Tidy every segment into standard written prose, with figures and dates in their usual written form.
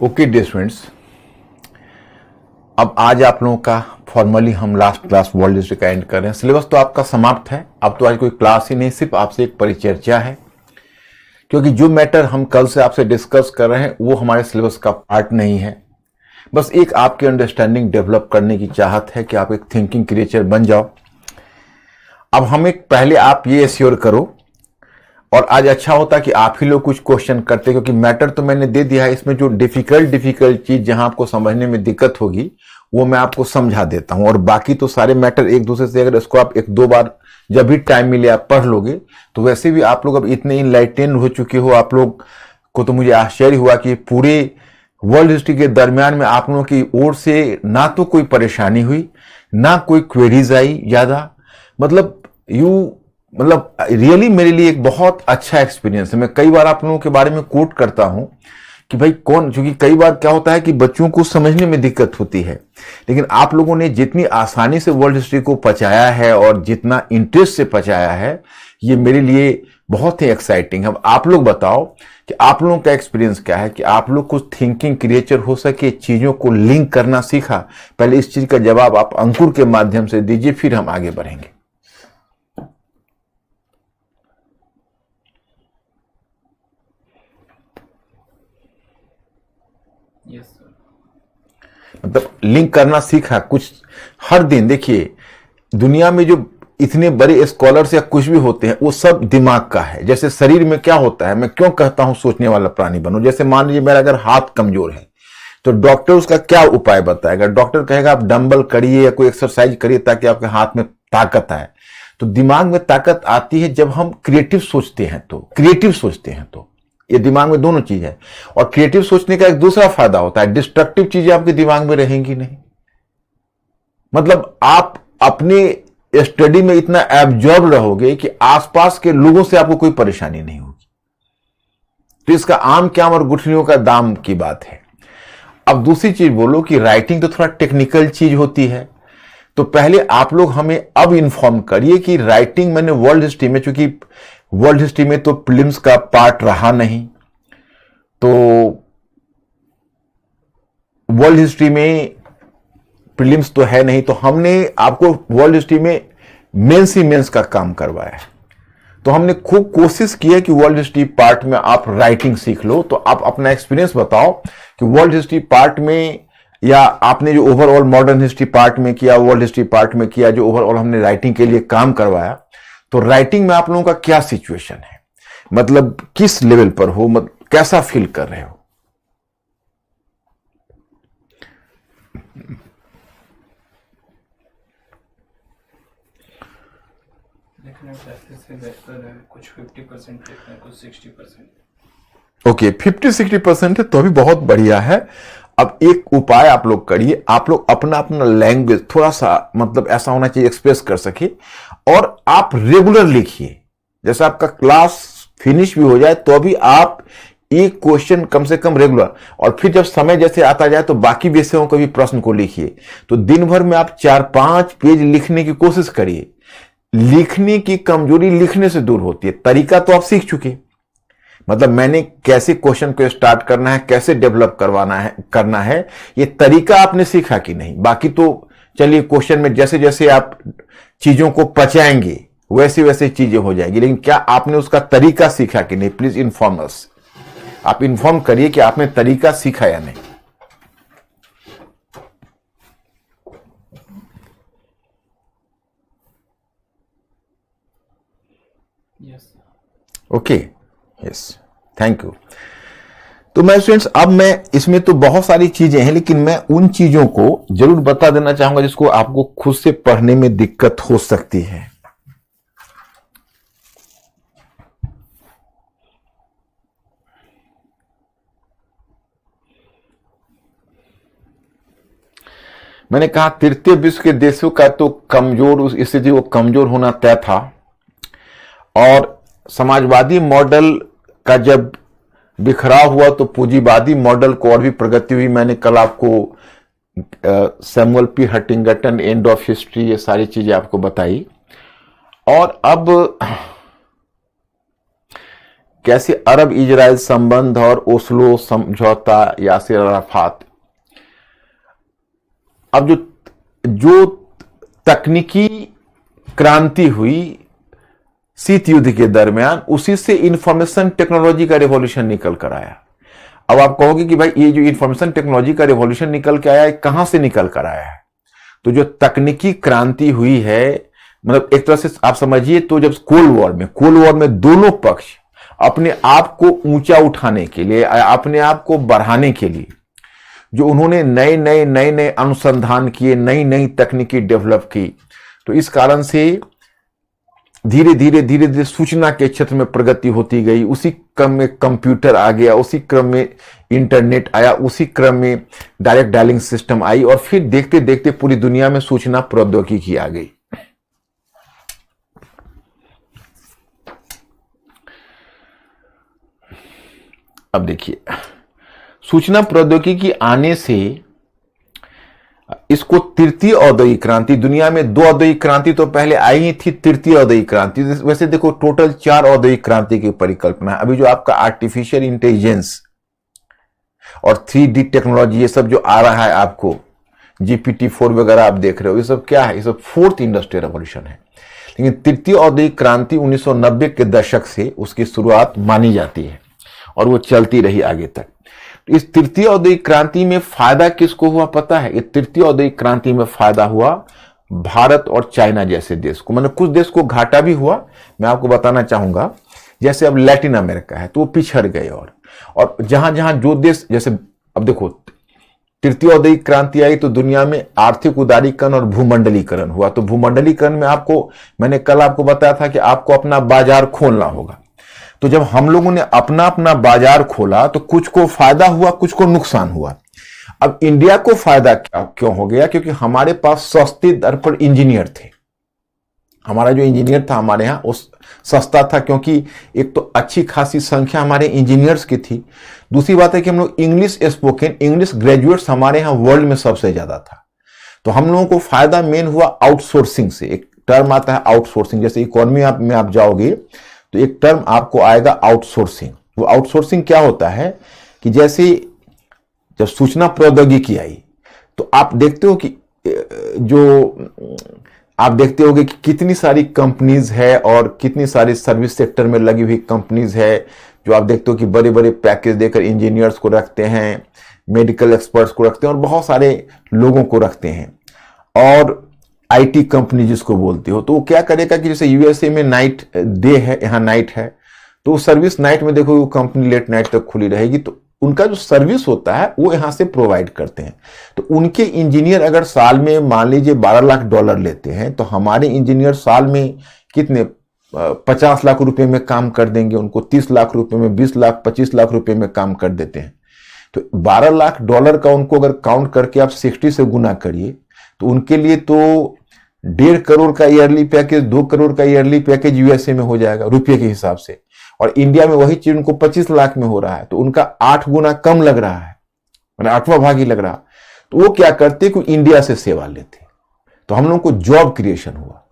Okay dear students, अब आज आप लोगों का फॉर्मली हम लास्ट क्लास वर्ल्ड हिस्ट्री का एंड कर रहे हैं। सिलेबस तो आपका समाप्त है। अब तो आज कोई क्लास ही नहीं, सिर्फ आपसे एक परिचर्चा है, क्योंकि जो मैटर हम कल से आपसे डिस्कस कर रहे हैं वो हमारे सिलेबस का पार्ट नहीं है। बस एक आपकी अंडरस्टैंडिंग डेवलप करने की चाहत है कि आप एक थिंकिंग क्रिएचर बन जाओ। अब हम एक पहले आप ये एश्योर करो, और आज अच्छा होता कि आप ही लोग कुछ क्वेश्चन करते, क्योंकि मैटर तो मैंने दे दिया है। इसमें जो डिफिकल्ट चीज जहां आपको समझने में दिक्कत होगी वो मैं आपको समझा देता हूं, और बाकी तो सारे मैटर एक दूसरे से, अगर इसको आप एक दो बार जब भी टाइम मिले आप पढ़ लोगे तो वैसे भी आप लोग अब इतने इनलाइटेन हो चुके हो। आप लोग को तो मुझे आश्चर्य हुआ कि पूरे वर्ल्ड हिस्ट्री के दरमियान में आप लोगों की ओर से ना तो कोई परेशानी हुई, ना कोई क्वेरीज आई ज्यादा। मतलब रियली मेरे लिए एक बहुत अच्छा एक्सपीरियंस है। मैं कई बार आप लोगों के बारे में कोट करता हूं कि भाई कौन, क्योंकि कई बार क्या होता है कि बच्चों को समझने में दिक्कत होती है, लेकिन आप लोगों ने जितनी आसानी से वर्ल्ड हिस्ट्री को पचाया है और जितना इंटरेस्ट से पचाया है, ये मेरे लिए बहुत ही एक्साइटिंग है। अब आप लोग बताओ कि आप लोगों का एक्सपीरियंस क्या है कि आप लोग कुछ थिंकिंग क्रिएचर हो सके, चीजों को लिंक करना सीखा। पहले इस चीज का जवाब आप अंकुर के माध्यम से दीजिए, फिर हम आगे बढ़ेंगे। मतलब लिंक करना सीखा कुछ हर दिन। देखिए, दुनिया में जो इतने बड़े स्कॉलर्स या कुछ भी होते हैं वो सब दिमाग का है। जैसे शरीर में क्या होता है, मैं क्यों कहता हूं सोचने वाला प्राणी बनो। जैसे मान लीजिए मेरा अगर हाथ कमजोर है तो डॉक्टर उसका क्या उपाय बताएगा? डॉक्टर कहेगा आप डंबल करिए या कोई एक्सरसाइज करिए ताकि आपके हाथ में ताकत आए। तो दिमाग में ताकत आती है जब हम क्रिएटिव सोचते हैं तो ये दिमाग में दोनों चीज है। और क्रिएटिव सोचने का एक दूसरा फायदा होता है, डिस्ट्रक्टिव चीजें आपके दिमाग में रहेंगी नहीं। मतलब आप अपने स्टडी में इतना एब्जॉर्ब रहोगे कि आसपास के लोगों से आपको कोई परेशानी नहीं होगी। तो इसका आम क्या और गुठलियों का दाम की बात है। अब दूसरी चीज बोलो कि राइटिंग तो थोड़ा टेक्निकल चीज होती है, तो पहले आप लोग हमें अब इन्फॉर्म करिए कि राइटिंग मैंने वर्ल्ड हिस्ट्री में, चूंकि वर्ल्ड हिस्ट्री में तो प्रीलिम्स का पार्ट रहा नहीं, तो वर्ल्ड हिस्ट्री में प्रीलिम्स तो है नहीं, तो हमने आपको वर्ल्ड हिस्ट्री में मेंस ही मेंस का काम करवाया है। तो हमने खूब कोशिश की है कि वर्ल्ड हिस्ट्री पार्ट में आप राइटिंग सीख लो। तो आप अपना एक्सपीरियंस बताओ कि वर्ल्ड हिस्ट्री पार्ट में, या आपने जो ओवरऑल मॉडर्न हिस्ट्री पार्ट में किया, वर्ल्ड हिस्ट्री पार्ट में किया, जो ओवरऑल हमने राइटिंग के लिए काम करवाया, तो राइटिंग में आप लोगों का क्या सिचुएशन है, मतलब किस लेवल पर हो, मतलब कैसा फील कर रहे हो। कुछ 50% लिखना है, कुछ 60%। ओके, 50-60% है तो अभी बहुत बढ़िया है। अब एक उपाय आप लोग करिए, आप लोग अपना अपना लैंग्वेज थोड़ा सा, मतलब ऐसा होना चाहिए एक्सप्रेस कर सके, और आप रेगुलर लिखिए। जैसे आपका क्लास फिनिश भी हो जाए तो अभी आप एक क्वेश्चन कम से कम रेगुलर, और फिर जब समय जैसे आता जाए तो बाकी विषयों के भी प्रश्न को लिखिए। तो दिन भर में आप 4-5 पेज लिखने की कोशिश करिए। लिखने की कमजोरी लिखने से दूर होती है। तरीका तो आप सीख चुके, मतलब मैंने कैसे क्वेश्चन को स्टार्ट करना है, कैसे डेवलप करना है, ये तरीका आपने सीखा कि नहीं। बाकी तो चलिए, क्वेश्चन में जैसे जैसे आप चीजों को पचाएंगे वैसे वैसे चीजें हो जाएगी, लेकिन क्या आपने उसका तरीका सीखा कि नहीं? Please inform us. आप इन्फॉर्म करिए कि आपने तरीका सीखा या नहीं। Okay, yes, thank you. तो मैं स्टूडेंट्स, अब मैं इसमें तो बहुत सारी चीजें हैं, लेकिन मैं उन चीजों को जरूर बता देना चाहूंगा जिसको आपको खुद से पढ़ने में दिक्कत हो सकती है। मैंने कहा तृतीय विश्व के देशों का तो कमजोर, उस स्थिति को कमजोर होना तय था, और समाजवादी मॉडल का जब बिखराव हुआ तो पूंजीवादी मॉडल को और भी प्रगति हुई। मैंने कल आपको Samuel P Huntington, end of history, ये सारी चीजें आपको बताई। और अब कैसे अरब इजराइल संबंध और ओस्लो समझौता, यासिर अराफात। अब जो तकनीकी क्रांति हुई शीत युद्ध के दरमियान, उसी से इंफॉर्मेशन टेक्नोलॉजी का रिवॉल्यूशन निकल कर आया। अब आप कहोगे कि भाई ये जो इंफॉर्मेशन टेक्नोलॉजी का रिवॉल्यूशन निकल के आया है, कहां से निकल कर आया है? तो जो तकनीकी क्रांति हुई है, मतलब एक तरह से आप समझिए, तो जब कोल्ड वॉर में दोनों पक्ष अपने आप को ऊंचा उठाने के लिए, अपने आप को बढ़ाने के लिए जो उन्होंने नए अनुसंधान किए, नई तकनीकी डेवलप की, तो इस कारण से धीरे धीरे सूचना के क्षेत्र में प्रगति होती गई। उसी क्रम में कंप्यूटर आ गया, उसी क्रम में इंटरनेट आया, उसी क्रम में डायरेक्ट डायलिंग सिस्टम आई, और फिर देखते देखते पूरी दुनिया में सूचना प्रौद्योगिकी आ गई। अब देखिए, सूचना प्रौद्योगिकी आने से इसको तृतीय औद्योगिक क्रांति, दुनिया में 2 औद्योगिक क्रांति तो पहले आई ही थी, तृतीय औद्योगिक क्रांति। वैसे देखो टोटल 4 औद्योगिक क्रांति की परिकल्पना है। अभी जो आपका आर्टिफिशियल इंटेलिजेंस और 3D टेक्नोलॉजी, ये सब जो आ रहा है आपको, GPT-4 वगैरह आप देख रहे हो, ये सब क्या है? ये सब 4th इंडस्ट्रियल रेवोल्यूशन है। लेकिन तृतीय औद्योगिक क्रांति 1990 के दशक से उसकी शुरुआत मानी जाती है और वो चलती रही आगे तक। इस तृतीय औद्योगिक क्रांति में फायदा किसको हुआ पता है? ये तृतीय औद्योगिक क्रांति में फायदा हुआ भारत और चाइना जैसे देश को। मतलब कुछ देश को घाटा भी हुआ, मैं आपको बताना चाहूंगा। जैसे अब लैटिन अमेरिका है तो वो पिछड़ गए, और जहां जहां जो देश, जैसे अब देखो तृतीय औद्योगिक क्रांति आई तो दुनिया में आर्थिक उदारीकरण और भूमंडलीकरण हुआ। तो भूमंडलीकरण में मैंने कल आपको बताया था कि आपको अपना बाजार खोलना होगा। तो जब हम लोगों ने अपना बाजार खोला तो कुछ को फायदा हुआ, कुछ को नुकसान हुआ। अब इंडिया को फायदा क्यों हो गया? क्योंकि हमारे पास सस्ती दर पर इंजीनियर थे। हमारा जो इंजीनियर था हमारे यहाँ वो सस्ता था, क्योंकि एक तो अच्छी खासी संख्या हमारे इंजीनियर्स की थी। दूसरी बात है कि हम लोग इंग्लिश स्पोकन, इंग्लिश ग्रेजुएट्स हमारे यहाँ वर्ल्ड में सबसे ज्यादा था। तो हम लोगों को फायदा मेन हुआ आउटसोर्सिंग से। एक टर्म आता है आउटसोर्सिंग, जैसे इकोनॉमी में आप जाओगे तो एक टर्म आपको आएगा आउटसोर्सिंग। वो आउटसोर्सिंग क्या होता है कि जैसे जब सूचना प्रौद्योगिकी आई तो आप देखते हो कि कितनी सारी कंपनीज है और कितनी सारी सर्विस सेक्टर में लगी हुई कंपनीज है, जो आप देखते हो कि बड़े बड़े पैकेज देकर इंजीनियर्स को रखते हैं, मेडिकल एक्सपर्ट्स को रखते हैं और बहुत सारे लोगों को रखते हैं। और आईटी कंपनी जिसको बोलते हो, तो वो क्या करेगा कि जैसे यूएसए में नाइट डे है, यहाँ नाइट है, तो सर्विस नाइट में देखो वो कंपनी लेट नाइट तक खुली रहेगी, तो उनका जो सर्विस होता है वो यहाँ से प्रोवाइड करते हैं। तो उनके इंजीनियर अगर साल में मान लीजिए $12 लाख लेते हैं, तो हमारे इंजीनियर साल में कितने 50 लाख रुपए में काम कर देंगे, उनको 30 लाख रुपए में, 20 लाख 25 लाख रुपए में काम कर देते हैं। तो $12 लाख का उनको अगर काउंट करके आप 60 से गुना करिए तो उनके लिए तो 1.5 करोड़ का ईयरली पैकेज, 2 करोड़ का ईयरली पैकेज यूएसए में हो जाएगा रुपये के हिसाब से, और इंडिया में वही चीज उनको 25 लाख में हो रहा है, तो उनका 8 गुना कम लग रहा है, मतलब 8वां भाग ही लग रहा। तो वो क्या करते कि इंडिया से सेवा लेते, तो हम लोगों को जॉब क्रिएशन हुआ।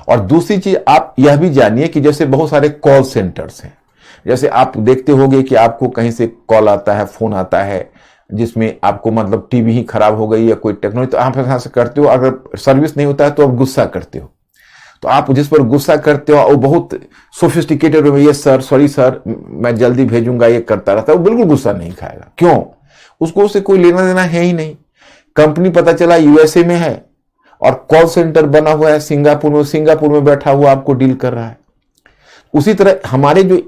और दूसरी चीज आप यह भी जानिए कि जैसे बहुत सारे कॉल सेंटर्स हैं, जैसे आप देखते होंगे कि आपको कहीं से कॉल आता है, फोन आता है, जिसमें आपको मतलब टीवी ही खराब हो गई या कोई टेक्नोलॉजी, तो आप यहां से करते हो, अगर सर्विस नहीं होता है तो आप गुस्सा करते हो। तो आप जिस पर गुस्सा करते हो वो बहुत सोफिस्टिकेटेड हो, ये सर, सॉरी सर, मैं जल्दी भेजूंगा, ये करता रहता है, वो बिल्कुल गुस्सा नहीं खाएगा। क्यों? उसको उससे कोई लेना देना है ही नहीं। कंपनी पता चला यूएसए में है और कॉल सेंटर बना हुआ है सिंगापुर में बैठा हुआ आपको डील कर रहा है। उसी तरह हमारे जो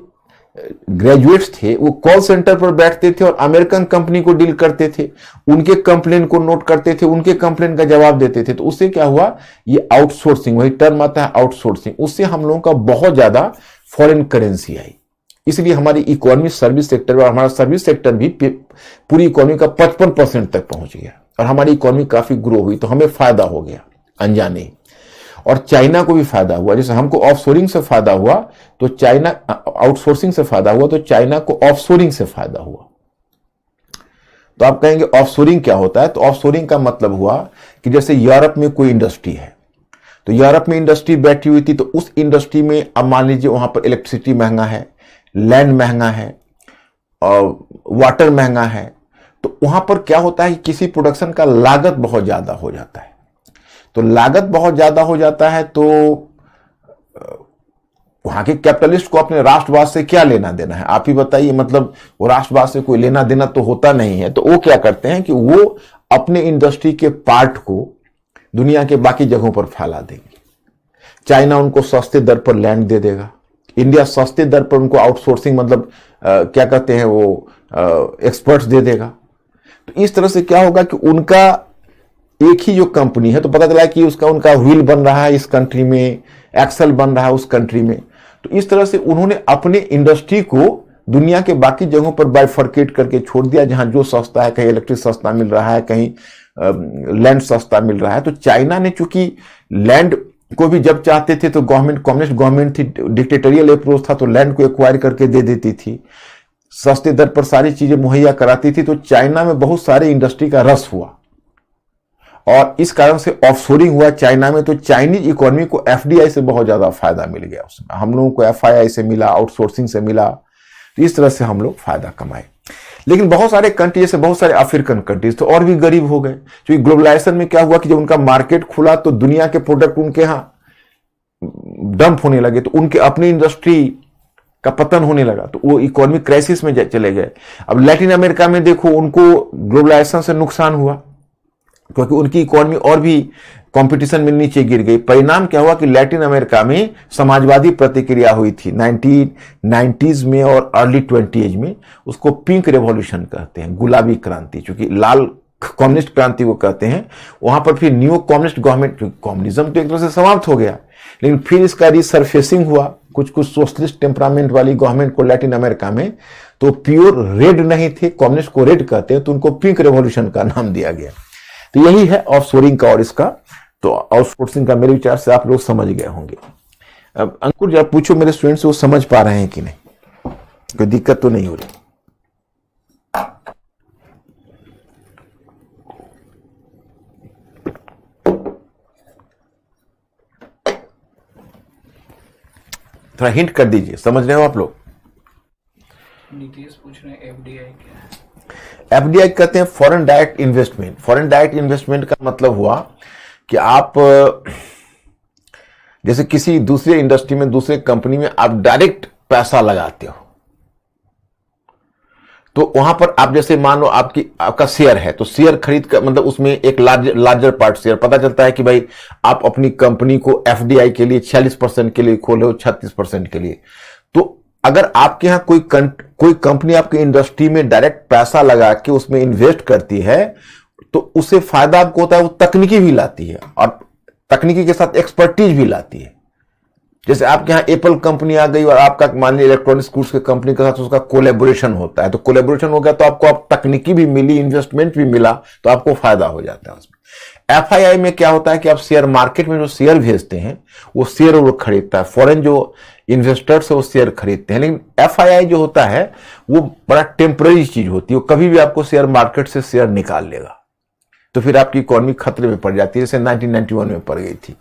ग्रेजुएट्स थे वो कॉल सेंटर पर बैठते थे और अमेरिकन कंपनी को डील करते थे, उनके कंप्लेन को नोट करते थे, उनके कंप्लेन का जवाब देते थे। तो उससे क्या हुआ, ये आउटसोर्सिंग, वही टर्म आता है आउटसोर्सिंग, उससे हम लोगों का बहुत ज्यादा फॉरेन करेंसी आई। इसलिए हमारी इकोनॉमी सर्विस सेक्टर, और हमारा सर्विस सेक्टर भी पूरी इकोनॉमी का 55% तक पहुंच गया और हमारी इकोनॉमी काफी ग्रो हुई, तो हमें फायदा हो गया अनजाने। और चाइना को भी फायदा हुआ, जैसे हमको ऑफशोरिंग से फायदा हुआ तो चाइना, आउटसोर्सिंग से फायदा हुआ तो चाइना को ऑफशोरिंग से फायदा हुआ। तो आप कहेंगे ऑफशोरिंग क्या होता है? तो ऑफशोरिंग का मतलब हुआ कि जैसे यूरोप में कोई इंडस्ट्री है, तो यूरोप में इंडस्ट्री बैठी हुई थी, तो उस इंडस्ट्री में अब मान लीजिए वहां पर इलेक्ट्रिसिटी महंगा है, लैंड महंगा है और वाटर महंगा है, तो वहां पर क्या होता है कि किसी प्रोडक्शन का लागत बहुत ज्यादा हो जाता है। तो लागत बहुत ज्यादा हो जाता है तो वहां के कैपिटलिस्ट को अपने राष्ट्रवाद से क्या लेना देना है, आप ही बताइए। मतलब वो राष्ट्रवाद से कोई लेना देना तो होता नहीं है। तो वो क्या करते हैं कि वो अपने इंडस्ट्री के पार्ट को दुनिया के बाकी जगहों पर फैला देंगे। चाइना उनको सस्ते दर पर लैंड दे देगा, इंडिया सस्ते दर पर उनको आउटसोर्सिंग मतलब क्या कहते हैं वो एक्सपर्ट्स दे देगा। तो इस तरह से क्या होगा कि उनका एक ही जो कंपनी है, तो पता चला कि उनका व्हील बन रहा है इस कंट्री में, एक्सल बन रहा है उस कंट्री में। तो इस तरह से उन्होंने अपने इंडस्ट्री को दुनिया के बाकी जगहों पर बाइफरकेट करके छोड़ दिया, जहां जो सस्ता है, कहीं इलेक्ट्रिक सस्ता मिल रहा है, कहीं लैंड सस्ता मिल रहा है। तो चाइना ने चूंकि लैंड को भी जब चाहते थे तो गवर्नमेंट, कम्युनिस्ट गवर्नमेंट थी, डिक्टेटोरियल अप्रोच था, तो लैंड को एक्वायर करके दे देती थी, सस्ते दर पर सारी चीजें मुहैया कराती थी। तो चाइना में बहुत सारे इंडस्ट्री का रस हुआ और इस कारण से ऑफशोरिंग हुआ चाइना में। तो चाइनीज इकोनॉमी को एफडीआई से बहुत ज्यादा फायदा मिल गया उसमें, हम लोगों को एफआईआई से मिला, आउटसोर्सिंग से मिला। तो इस तरह से हम लोग फायदा कमाए। लेकिन बहुत सारे कंट्री, जैसे बहुत सारे अफ्रीकन कंट्रीज तो और भी गरीब हो गए, क्योंकि ग्लोबलाइजेशन में क्या हुआ कि जब उनका मार्केट खुला तो दुनिया के प्रोडक्ट उनके यहां डंप होने लगे, तो उनके अपनी इंडस्ट्री का पतन होने लगा, तो वो इकोनॉमिक क्राइसिस में चले गए। अब लैटिन अमेरिका में देखो, उनको ग्लोबलाइजेशन से नुकसान हुआ क्योंकि उनकी इकोनॉमी और भी कंपटीशन में नीचे गिर गई। परिणाम क्या हुआ कि लैटिन अमेरिका में समाजवादी प्रतिक्रिया हुई थी 1990s में और अर्ली 20s में। उसको पिंक रेवोल्यूशन कहते हैं, गुलाबी क्रांति, क्योंकि लाल कम्युनिस्ट क्रांति को कहते हैं। वहां पर फिर न्यू कम्युनिस्ट गवर्नमेंट, कम्युनिज्म तो एक तरह से समाप्त हो गया, लेकिन फिर इसका रिसर्फेसिंग हुआ, कुछ कुछ सोशलिस्ट टेम्परामेंट वाली गवर्नमेंट को लैटिन अमेरिका में। तो प्योर रेड नहीं थे, कम्युनिस्ट को रेड कहते हैं, तो उनको पिंक रेवोल्यूशन का नाम दिया गया। तो यही है ऑफशोरिंग का और इसका। तो आउटसोर्सिंग का मेरे विचार से आप लोग समझ गए होंगे। अब अंकुर जब पूछो मेरे स्टूडेंट्स वो समझ पा रहे हैं कि नहीं, कोई दिक्कत तो नहीं हो रही? थोड़ा हिंट कर दीजिए, समझ रहे हो आप लोग? नीतीश पूछ रहे हैं एफडीआई क्या है? एफडीआई कहते हैं foreign direct investment. Foreign direct investment का मतलब हुआ कि आप जैसे किसी दूसरे इंडस्ट्री में, दूसरे कंपनी में आप डायरेक्ट पैसा लगाते हो, तो वहां पर आप जैसे मान लो आपका शेयर है, तो शेयर खरीद कर मतलब उसमें एक लार्जर पार्ट शेयर, पता चलता है कि भाई आप अपनी कंपनी को एफडीआई के लिए 46% के लिए खोले हो, 36% के लिए। तो अगर आपके यहां कोई कंपनी आपकी इंडस्ट्री में डायरेक्ट पैसा लगा के उसमें इन्वेस्ट करती है, तो उससे फायदा आपको होता है, वो तकनीकी भी लाती है और तकनीकी के साथ एक्सपर्टीज भी लाती है। जैसे आपके यहां एप्पल कंपनी आ गई और आपका मान लीजिए इलेक्ट्रॉनिक्स गुड्स के कंपनी के साथ उसका कोलैबोरेशन होता है, तो कोलैबोरेशन हो गया तो आपको तकनीकी भी मिली, इन्वेस्टमेंट भी मिला, तो आपको फायदा हो जाता है उसमें। एफआईआई में क्या होता है कि आप शेयर मार्केट में जो शेयर भेजते हैं वो शेयर वो खरीदता है, फॉरेन जो इन्वेस्टर्स है वो शेयर खरीदते हैं। लेकिन एफआईआई जो होता है वो बड़ा टेम्पररी चीज होती है, वो कभी भी आपको शेयर मार्केट से शेयर निकाल लेगा, तो फिर आपकी इकोनॉमी खतरे में पड़ जाती है, जैसे 1991 में पड़ गई थी।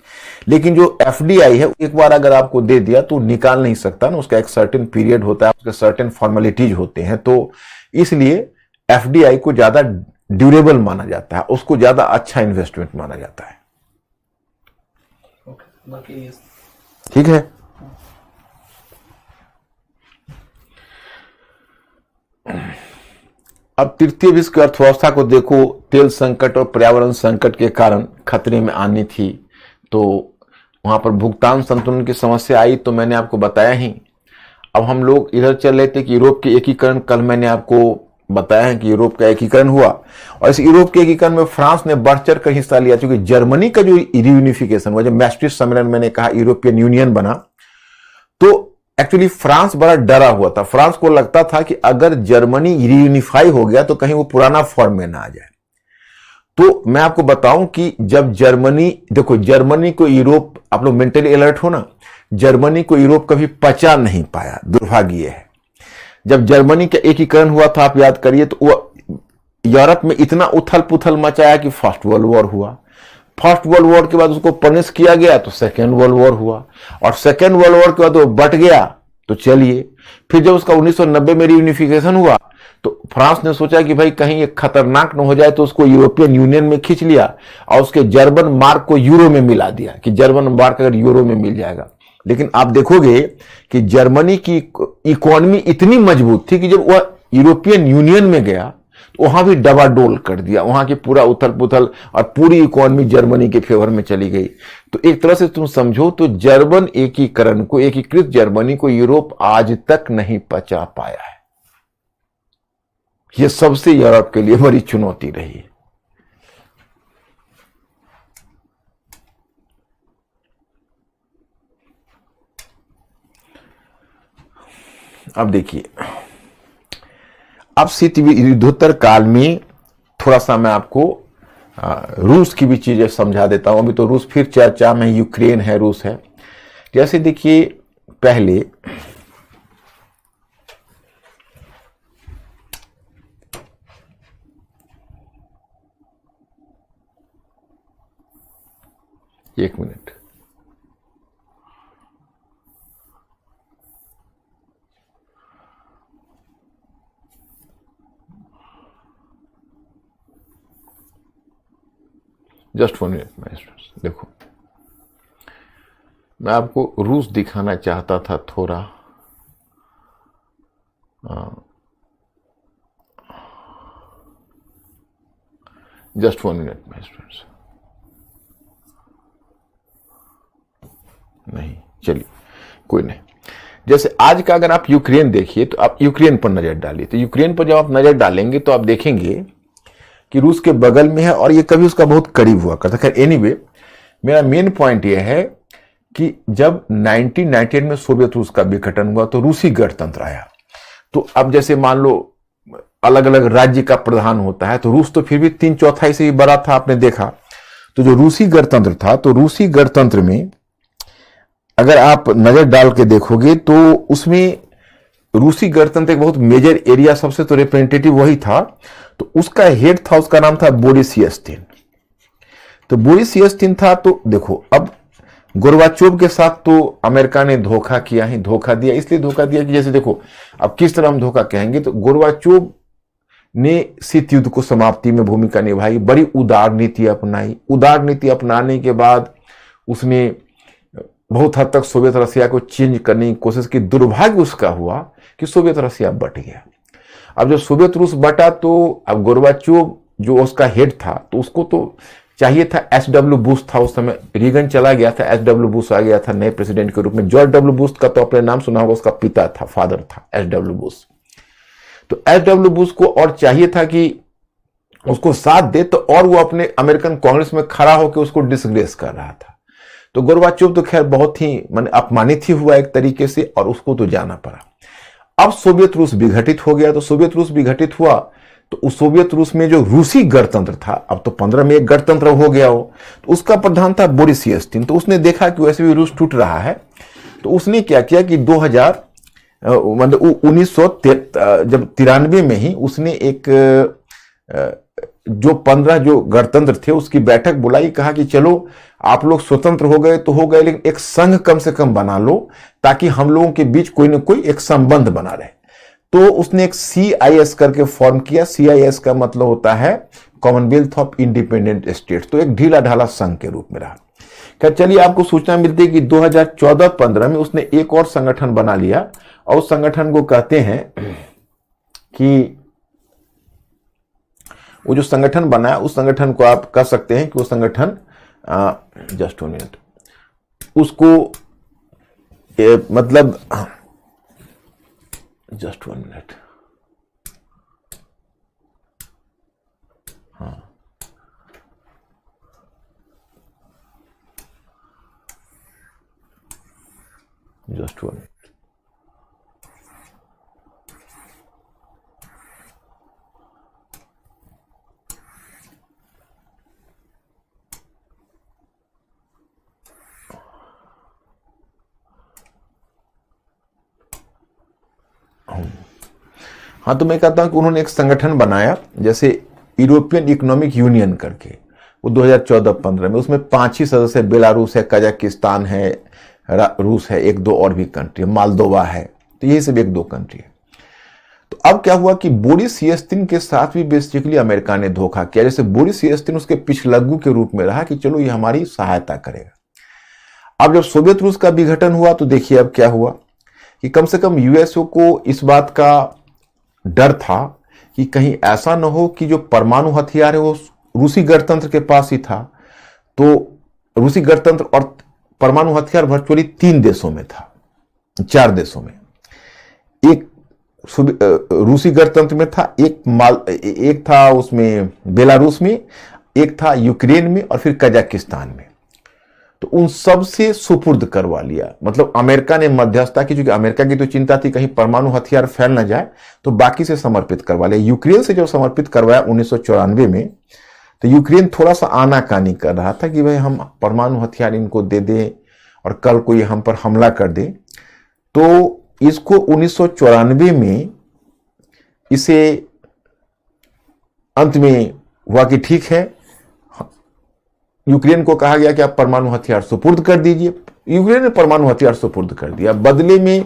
लेकिन जो एफडीआई है एक बार अगर आपको दे दिया तो निकाल नहीं सकता ना, उसका एक सर्टेन पीरियड होता है, उसके सर्टेन फॉर्मेलिटीज होते हैं। तो इसलिए एफडीआई को ज्यादा ड्यूरेबल माना जाता है, उसको ज्यादा अच्छा इन्वेस्टमेंट माना जाता है। बाकी ठीक है। अब तृतीय विश्व की अर्थव्यवस्था को देखो, तेल संकट और पर्यावरण संकट के कारण खतरे में आनी थी, तो वहां पर भुगतान संतुलन की समस्या आई, तो मैंने आपको बताया ही। अब हम लोग इधर चल रहे थे कि यूरोप के एकीकरण, कल मैंने आपको बताया है कि यूरोप का एकीकरण हुआ, और इस यूरोप के एकीकरण में फ्रांस ने बढ़ चढ़ कर हिस्सा लिया, क्योंकि जर्मनी का जो रीयूनिफिकेशन हुआ, जब मैस्ट्रिक्ट सम्मेलन मैंने कहा यूरोपियन यूनियन बना, तो एक्चुअली फ्रांस बड़ा डरा हुआ था। फ्रांस को लगता था कि अगर जर्मनी रीयूनिफाई हो गया तो कहीं वो पुराना फॉर्म में ना आ जाए। तो मैं आपको बताऊं कि जब जर्मनी, देखो जर्मनी को यूरोप, आप लोग मेंटली अलर्ट हो ना, जर्मनी को यूरोप कभी पचा नहीं पाया, दुर्भाग्य है। जब जर्मनी का एकीकरण हुआ था, आप याद करिए, तो वो यूरोप में इतना उथल पुथल मचाया कि फर्स्ट वर्ल्ड वॉर हुआ। फर्स्ट वर्ल्ड वॉर के बाद उसको पनिश किया गया तो सेकेंड वर्ल्ड वॉर हुआ, और सेकेंड वर्ल्ड वॉर के बाद वो बट गया तो चलिए, फिर जब उसका 1990 में रीयूनिफिकेशन हुआ तो फ्रांस ने सोचा कि भाई कहीं ये खतरनाक न हो जाए, तो उसको यूरोपियन यूनियन में खींच लिया और उसके जर्मन मार्क को यूरो में मिला दिया कि जर्मन मार्क अगर यूरो में मिल जाएगा। लेकिन आप देखोगे कि जर्मनी की इकोनॉमी इतनी मजबूत थी कि जब वह यूरोपियन यूनियन में गया तो वहां भी डबाडोल कर दिया, वहां की पूरा उथल पुथल और पूरी इकोनॉमी जर्मनी के फेवर में चली गई। तो एक तरह से तुम समझो तो जर्मन एकीकरण को, एकीकृत जर्मनी को यूरोप आज तक नहीं पचा पाया है। यह सबसे यूरोप के लिए बड़ी चुनौती रही है। अब देखिए, अब शीत युद्धोत्तर काल में थोड़ा सा मैं आपको रूस की भी चीजें समझा देता हूं। अभी तो रूस फिर चर्चा में, यूक्रेन है, रूस है। जैसे देखिए, पहले एक minute, just 1 minute my students. देखो, मैं आपको रूस दिखाना चाहता था थोड़ा। Just 1 minute my students. नहीं, चलिए कोई नहीं। जैसे आज का अगर आप यूक्रेन देखिए तो आप यूक्रेन पर नजर डालिए, तो यूक्रेन पर जब आप नजर डालेंगे तो आप देखेंगे कि रूस के बगल में है और ये कभी उसका बहुत करीब हुआ करता। खैर एनीवे, मेरा मेन पॉइंट ये है कि जब 1998 में सोवियत रूस का विघटन हुआ तो रूसी गणतंत्र आया। तो अब जैसे मान लो अलग अलग राज्य का प्रधान होता है, तो रूस तो फिर भी 3/4 से ही बड़ा था, आपने देखा। तो जो रूसी गणतंत्र था, तो रूसी गणतंत्र में अगर आप नजर डाल के देखोगे तो उसमें रूसी गणतंत्र एक बहुत मेजर एरिया, सबसे तो रिप्रेजेंटेटिव वही था। तो उसका हेड था, उसका नाम था बोरिस येल्त्सिन। तो बोरिस येल्त्सिन था। तो देखो, अब गोर्बाचोव के साथ तो अमेरिका ने धोखा किया ही, धोखा दिया। इसलिए धोखा दिया कि जैसे देखो, अब किस तरह हम धोखा कहेंगे, तो गोर्बाचोव ने शीत युद्ध को समाप्ति में भूमिका निभाई, बड़ी उदार नीति अपनाई। उदार नीति अपनाने के बाद उसने बहुत हद तक सोवियत रसिया को चेंज करने की कोशिश की। दुर्भाग्य उसका हुआ कि सोवियत रसिया बट गया। अब जब सोवियत रूस बटा तो अब गोर्बाचोव जो उसका हेड था, तो उसको तो चाहिए था एसडब्ल्यू बुश था उस समय, रीगन चला गया था, एसडब्ल्यू बुश आ गया था नए प्रेसिडेंट के रूप में। जॉर्ज डब्ल्यू बुश का तो अपने नाम सुना होगा, उसका पिता था, फादर था एसडब्ल्यू बुश। तो एसडब्ल्यू बुश को और चाहिए था कि उसको साथ दे, तो और वो अपने अमेरिकन कांग्रेस में खड़ा होकर उसको डिसग्रेस कर रहा था। तो गोर्बाचोव तो खैर बहुत ही माने अपमानित ही हुआ एक तरीके से, और उसको तो जाना पड़ा। अब सोवियत रूस विघटित हो गया। तो सोवियत रूस विघटित हुआ तो उस सोवियत रूस में जो रूसी गणतंत्र था, अब तो 15 में एक गणतंत्र हो गया हो, तो उसका प्रधान था बोरिस येल्त्सिन। तो उसने देखा कि वैसे भी रूस टूट रहा है, तो उसने क्या किया कि 2000 मतलब 1993 में ही उसने एक जो 15 जो गणतंत्र थे उसकी बैठक बुलाई। कहा कि चलो आप लोग स्वतंत्र हो गए तो हो गए, लेकिन एक संघ कम से कम बना लो ताकि हम लोगों के बीच कोई ना कोई एक संबंध बना रहे। तो उसने एक CIS करके फॉर्म किया। CIS का मतलब होता है कॉमनवेल्थ ऑफ इंडिपेंडेंट स्टेट्स। तो एक ढीला ढाला संघ के रूप में रहा। क्या, चलिए आपको सूचना मिलती है कि 2014-15 में उसने एक और संगठन बना लिया, और उस संगठन को कहते हैं कि वो जो संगठन बना है उस संगठन को आप कह सकते हैं कि वो संगठन जस्ट 1 मिनट, उसको मतलब जस्ट 1 मिनट, हाँ, जस्ट 1 मिनट। हाँ, तो मैं कहता हूं कि उन्होंने एक संगठन बनाया जैसे यूरोपियन इकोनॉमिक यूनियन करके, वो 2014-15 में। उसमें 5 ही सदस्य, बेलारूस है, कजाकिस्तान है, रूस है, 1-2 और भी कंट्री, मालदोवा है। तो यही सब 1-2 कंट्री है। तो अब क्या हुआ कि बोरिस येल्त्सिन के साथ भी बेसिकली अमेरिका ने धोखा किया। जैसे बोरिस येल्त्सिन उसके पिछलग्गू के रूप में रहा कि चलो ये हमारी सहायता करेगा। अब जब सोवियत रूस का विघटन हुआ तो देखिए अब क्या हुआ कि कम से कम यूएसओ को इस बात का डर था कि कहीं ऐसा न हो कि जो परमाणु हथियार है वो रूसी गणतंत्र के पास ही था। तो रूसी गणतंत्र और परमाणु हथियार वर्चुअली 3 देशों में था, 4 देशों में। एक रूसी गणतंत्र में था, एक था उसमें बेलारूस में, एक था यूक्रेन में और फिर कजाकिस्तान में। तो उन सब से सुपुर्द करवा लिया। मतलब अमेरिका ने मध्यस्थता की, क्योंकि अमेरिका की तो चिंता थी कहीं परमाणु हथियार फैल ना जाए, तो बाकी से समर्पित करवा लिया। यूक्रेन से जब समर्पित करवाया 1994 में, तो यूक्रेन थोड़ा सा आनाकानी कर रहा था कि भाई हम परमाणु हथियार इनको दे दें और कल को ये हम पर हमला कर दे। तो इसको 1994 में इसे अंत में हुआ कि ठीक है, यूक्रेन को कहा गया कि आप परमाणु हथियार सुपुर्द कर दीजिए। यूक्रेन ने परमाणु हथियार सुपुर्द कर दिया। बदले में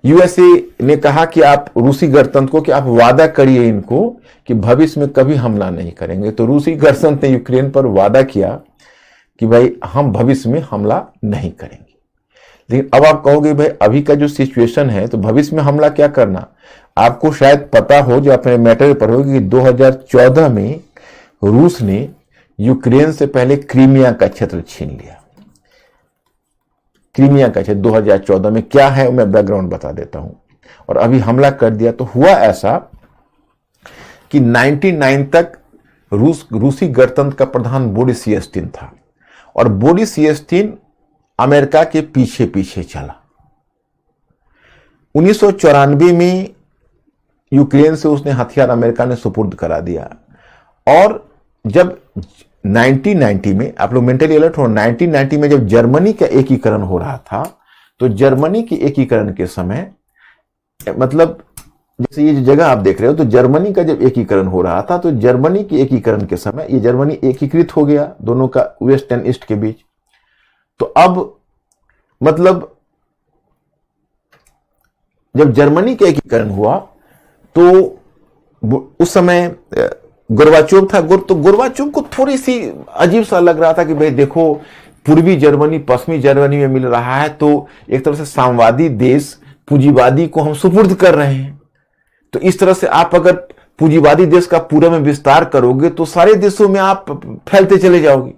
यूएसए ने कहा कि आप रूसी गणतंत्र को कि आप वादा करिए इनको कि भविष्य में कभी हमला नहीं करेंगे। तो रूसी गणतंत्र ने यूक्रेन पर वादा किया कि भाई हम भविष्य में हमला नहीं करेंगे। लेकिन अब आप कहोगे भाई अभी का जो सिचुएशन है तो भविष्य में हमला क्या करना। आपको शायद पता हो, जो अपने मैटर में पढ़ोगे, कि 2014 में रूस ने यूक्रेन से पहले क्रीमिया का क्षेत्र छीन लिया। क्रीमिया का क्षेत्र 2014 में क्या है मैं बैकग्राउंड बता देता हूं। और अभी हमला कर दिया। तो हुआ ऐसा कि 99 तक रूसी गणतंत्र का प्रधान बोरिस येल्त्सिन था और बोरिस येल्त्सिन अमेरिका के पीछे पीछे चला। 1994 में यूक्रेन से उसने हथियार अमेरिका ने सुपुर्द करा दिया। और जब 1990 में, आप लोग मेंटली अलर्ट हो, 1990 में जब जर्मनी का एकीकरण हो रहा था, तो जर्मनी के एकीकरण के समय, मतलब जैसे ये जो जगह आप देख रहे हो, तो जर्मनी का जब एकीकरण हो रहा था, तो जर्मनी के एकीकरण के समय ये जर्मनी एकीकृत हो गया दोनों का, वेस्ट एंड ईस्ट के बीच। तो अब मतलब जब जर्मनी का एकीकरण हुआ तो उस समय गोर्बाचोव था। तो गोर्बाचोव को थोड़ी सी अजीब सा लग रहा था कि भाई देखो, पूर्वी जर्मनी पश्चिमी जर्मनी में मिल रहा है, तो एक तरह से साम्यवादी देश पूंजीवादी को हम सुपुर्द कर रहे हैं। तो इस तरह से आप अगर पूंजीवादी देश का पूरा में विस्तार करोगे तो सारे देशों में आप फैलते चले जाओगे।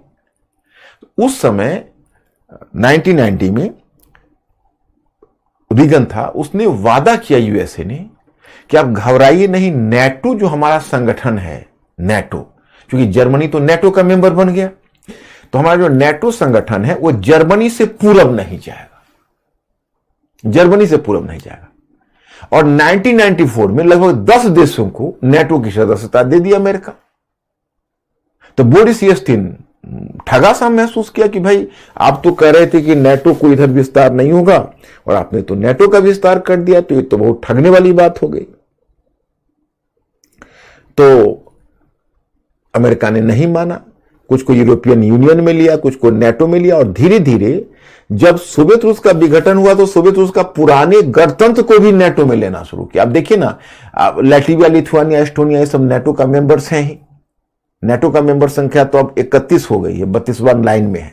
उस समय 1990 में रीगन था, उसने वादा किया यूएसए ने कि आप घबराइए नहीं, नेटो जो हमारा संगठन है, नेटो, क्योंकि जर्मनी तो नेटो का मेंबर बन गया, तो हमारा जो नेटो संगठन है वो जर्मनी से पूरब नहीं जाएगा, जर्मनी से पूरब नहीं जाएगा। और 1994 में लगभग 10 देशों को नेटो की सदस्यता दे दी अमेरिका। तो बोरिस येल्त्सिन ठगा सा महसूस किया कि भाई आप तो कह रहे थे कि नेटो को इधर विस्तार नहीं होगा और आपने तो नेटो का विस्तार कर दिया, तो ये तो बहुत ठगने वाली बात हो गई। तो अमेरिका ने नहीं माना, कुछ को यूरोपियन यूनियन में लिया, कुछ को नेटो में लिया। और धीरे धीरे जब सोवियत रूस का विघटन हुआ तो सोवियत रूस का पुराने गणतंत्र को भी नेटो में लेना शुरू किया। अब देखिए ना, लैटविया, लिथुआनिया, एस्टोनिया, ये सब नेटो का मेंबर्स हैं ही। नेटो का मेंबर संख्या तो अब 31 हो गई है, 32वां लाइन में है।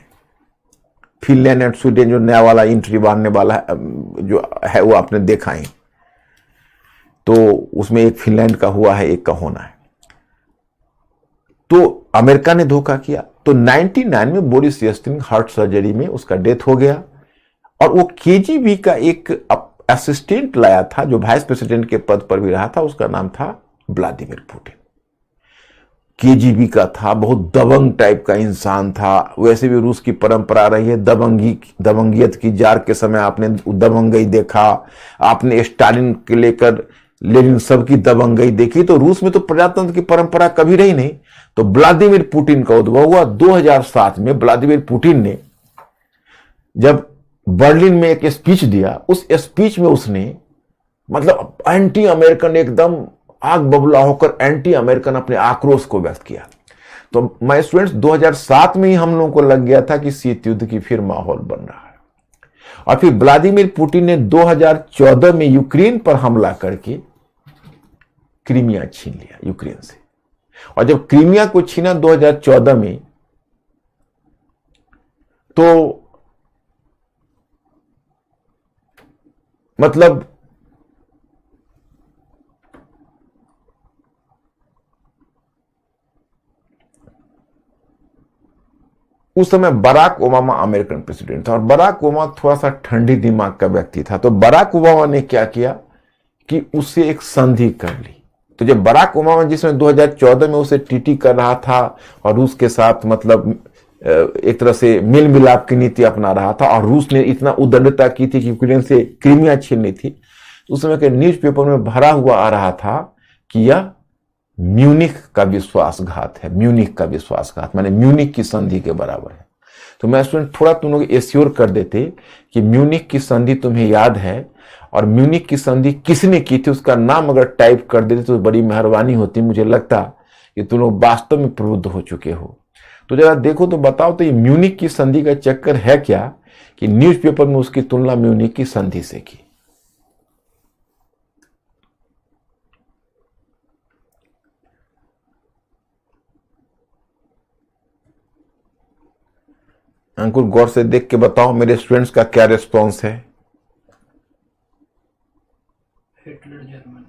फिनलैंड एंड स्वीडन जो नया वाला एंट्री मारने वाला है, जो है वो आपने देखा ही, तो उसमें एक फिनलैंड का हुआ है, एक का होना है। तो अमेरिका ने धोखा किया। तो 99 में बोरिस येल्त्सिन हार्ट सर्जरी में उसका डेथ हो गया और वो केजीबी का एक असिस्टेंट लाया था जो वाइस प्रेसिडेंट के पद पर भी रहा था, उसका नाम था व्लादिमीर पुतिन। केजीबी का था, बहुत दबंग टाइप का इंसान था। वैसे भी रूस की परंपरा रही है दबंगियत की। जार के समय आपने दबंगई देखा, आपने स्टालिन के लेकर लेनिन सबकी दबंगई देखी। तो रूस में तो प्रजातंत्र की परंपरा कभी रही नहीं। तो व्लादिमीर पुतिन का उद्भव हुआ 2007 में। व्लादिमीर पुतिन ने जब बर्लिन में एक स्पीच दिया, उस स्पीच में उसने मतलब एंटी अमेरिकन, एकदम आग बबूला होकर एंटी अमेरिकन अपने आक्रोश को व्यक्त किया। तो माय स्टूडेंट्स, 2007 में ही हम लोगों को लग गया था कि शीत युद्ध की फिर माहौल बन रहा है। और फिर व्लादिमीर पुतिन ने 2014 में यूक्रेन पर हमला करके क्रीमिया छीन लिया यूक्रेन से। और जब क्रीमिया को छीना 2014 में, तो मतलब उस समय बराक ओबामा अमेरिकन प्रेसिडेंट था और बराक ओबामा थोड़ा सा ठंडी दिमाग का व्यक्ति था। तो बराक ओबामा ने क्या किया कि उससे एक संधि कर ली। तो जब बराक ओबामा जिसमें 2014 में उसे टीटी कर रहा था और रूस के साथ मतलब एक तरह से मेल मिलाप की नीति अपना रहा था और रूस ने इतना उद्दंडता की थी कि यूक्रेन से क्रीमिया छीननी थी, उस समय के न्यूज़पेपर में भरा हुआ आ रहा था कि यह म्यूनिख का विश्वासघात है। म्यूनिख का विश्वासघात माने म्यूनिख की संधि के बराबर है। तो मैं स्टूडेंट थोड़ा तुम लोग एश्योर कर देते कि म्यूनिख की संधि तुम्हें याद है और म्यूनिख की संधि किसने की थी उसका नाम अगर टाइप कर देते तो बड़ी मेहरबानी होती। मुझे लगता कि तुम लोग वास्तव में प्रबुद्ध हो चुके हो। तो जरा देखो तो बताओ तो ये म्यूनिख की संधि का चक्कर है क्या कि न्यूज़पेपर में उसकी तुलना म्यूनिख की संधि से की। अंकुर गौर से देख के बताओ मेरे स्टूडेंट्स का क्या रिस्पॉन्स है। Hitler Germany.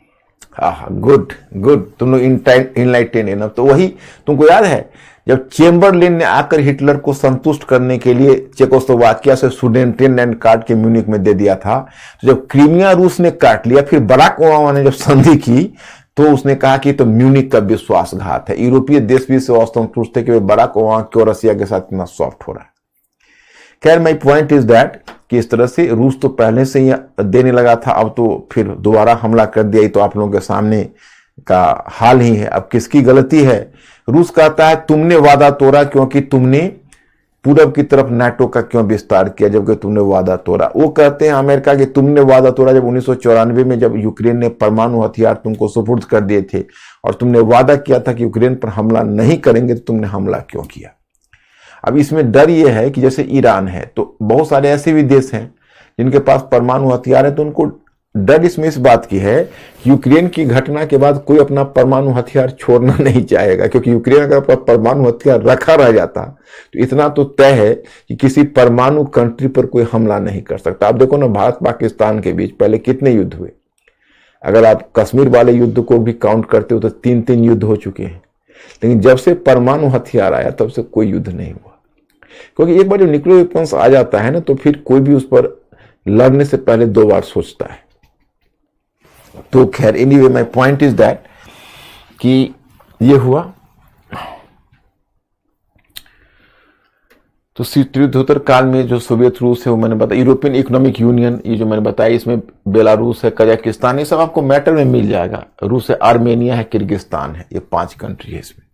हाँ, गुड गुड, तुम लोग इनलाइटेन है ना। तो वही तुमको याद है जब चेम्बरलेन ने आकर हिटलर को संतुष्ट करने के लिए चेकोस्लोवाकिया से सुडेनटेनलैंड काट के म्यूनिख में दे दिया था, तो जब क्रीमिया रूस ने काट लिया, फिर बराक ओबामा ने जब संधि की तो उसने कहा कि तो म्यूनिख का विश्वासघात है। यूरोपीय देश भी इससे असंतुष्ट थे कि बराक ओबामा क्यों रसिया के साथ इतना सॉफ्ट हो रहा है। खैर माई पॉइंट इज दैट कि इस तरह से रूस तो पहले से ही देने लगा था, अब तो फिर दोबारा हमला कर दिया। ये तो आप लोगों के सामने का हाल ही है। अब किसकी गलती है? रूस कहता है तुमने वादा तोड़ा क्योंकि तुमने पूरब की तरफ नाटो का क्यों विस्तार किया जबकि तुमने वादा तोड़ा। वो कहते हैं अमेरिका कि तुमने वादा तोड़ा जब 1994 में जब यूक्रेन ने परमाणु हथियार तुमको सुपुर्द कर दिए थे और तुमने वादा किया था कि यूक्रेन पर हमला नहीं करेंगे, तो तुमने हमला क्यों किया। अब इसमें डर यह है कि जैसे ईरान है, तो बहुत सारे ऐसे भी देश हैं जिनके पास परमाणु हथियार है, तो उनको डर इसमें इस बात की है कि यूक्रेन की घटना के बाद कोई अपना परमाणु हथियार छोड़ना नहीं चाहेगा, क्योंकि यूक्रेन अगर अपना परमाणु हथियार रखा रह जाता तो इतना तो तय है कि किसी परमाणु कंट्री पर कोई हमला नहीं कर सकता। आप देखो ना, भारत पाकिस्तान के बीच पहले कितने युद्ध हुए। अगर आप कश्मीर वाले युद्ध को भी काउंट करते हो तो 3 युद्ध हो चुके हैं। लेकिन जब से परमाणु हथियार आया तब से कोई युद्ध नहीं हुआ, क्योंकि एक बार जो न्यूक्लियर वेपन्स आ जाता है ना, तो फिर कोई भी उस पर लड़ने से पहले 2 बार सोचता है। तो खैर anyway my point is that कि ये हुआ। तो शीतयुद्धोत्तर काल में जो सोवियत रूस है वो मैंने बताया, यूरोपियन इकोनॉमिक यूनियन ये जो मैंने बताया, इसमें बेलारूस है, कजाकिस्तान, ये सब आपको मैटर में मिल जाएगा। रूस है, आर्मेनिया है, किर्गिस्तान है, ये 5 कंट्री है इसमें।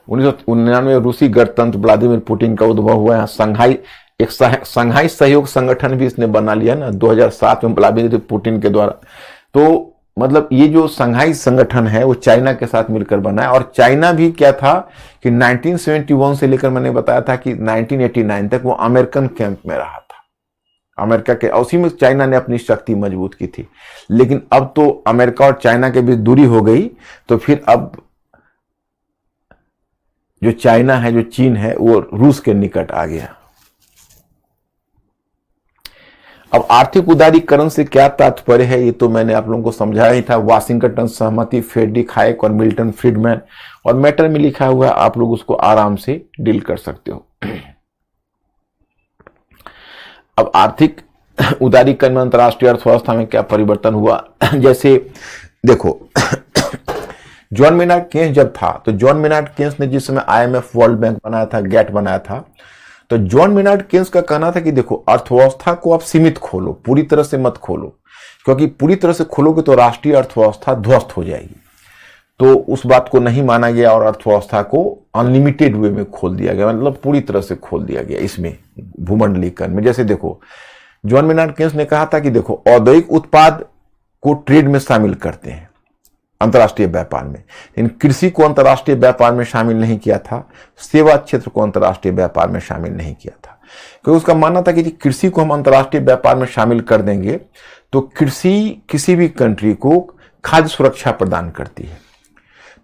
1999 में रूसी गणतंत्र व्लादिमीर पुतिन का उद्भव हुआ है। संघाई सहयोग संगठन भी इसने बना लिया ना 2007 में व्लादिमीर पुतिन के द्वारा। तो मतलब ये जो संघाई संगठन है वो चाइना के साथ मिलकर बना है। और चाइना भी क्या था कि 1971 से लेकर मैंने बताया था कि 1989 तक वो अमेरिकन कैंप में रहा था, अमेरिका के, उसी में चाइना ने अपनी शक्ति मजबूत की थी। लेकिन अब तो अमेरिका और चाइना के बीच दूरी हो गई, तो फिर अब जो चाइना है, जो चीन है, वो रूस के निकट आ गया। अब आर्थिक उदारीकरण से क्या तात्पर्य है ये तो मैंने आप लोगों को समझाया ही था। वाशिंगटन सहमति, फ्रेडरिक हाइक और मिल्टन फ्रीडमैन, और मैटर में लिखा हुआ है, आप लोग उसको आराम से डील कर सकते हो। अब आर्थिक उदारीकरण में अंतर्राष्ट्रीय अर्थव्यवस्था में क्या परिवर्तन हुआ, जैसे देखो जॉन मेनार्ड केन्स जब था, तो जॉन मेनार्ड केन्स ने जिस समय IMF, वर्ल्ड बैंक बनाया था, गेट बनाया था, तो जॉन मेनार्ड केन्स का कहना था कि देखो अर्थव्यवस्था को आप सीमित खोलो, पूरी तरह से मत खोलो, क्योंकि पूरी तरह से खोलोगे तो राष्ट्रीय अर्थव्यवस्था ध्वस्त हो जाएगी। तो उस बात को नहीं माना गया और अर्थव्यवस्था को अनलिमिटेड वे में खोल दिया गया, मतलब पूरी तरह से खोल दिया गया इसमें भूमंडलीकरण में। जैसे देखो जॉन मेनार्ड केन्स ने कहा था कि देखो औद्योगिक उत्पाद को ट्रेड में शामिल करते हैं, अंतर्राष्ट्रीय व्यापार में, लेकिन कृषि को अंतर्राष्ट्रीय व्यापार में शामिल नहीं किया था, सेवा क्षेत्र को अंतर्राष्ट्रीय व्यापार में शामिल नहीं किया था, क्योंकि उसका मानना था कि कृषि को हम अंतर्राष्ट्रीय व्यापार में शामिल कर देंगे तो कृषि किसी भी कंट्री को खाद्य सुरक्षा प्रदान करती है,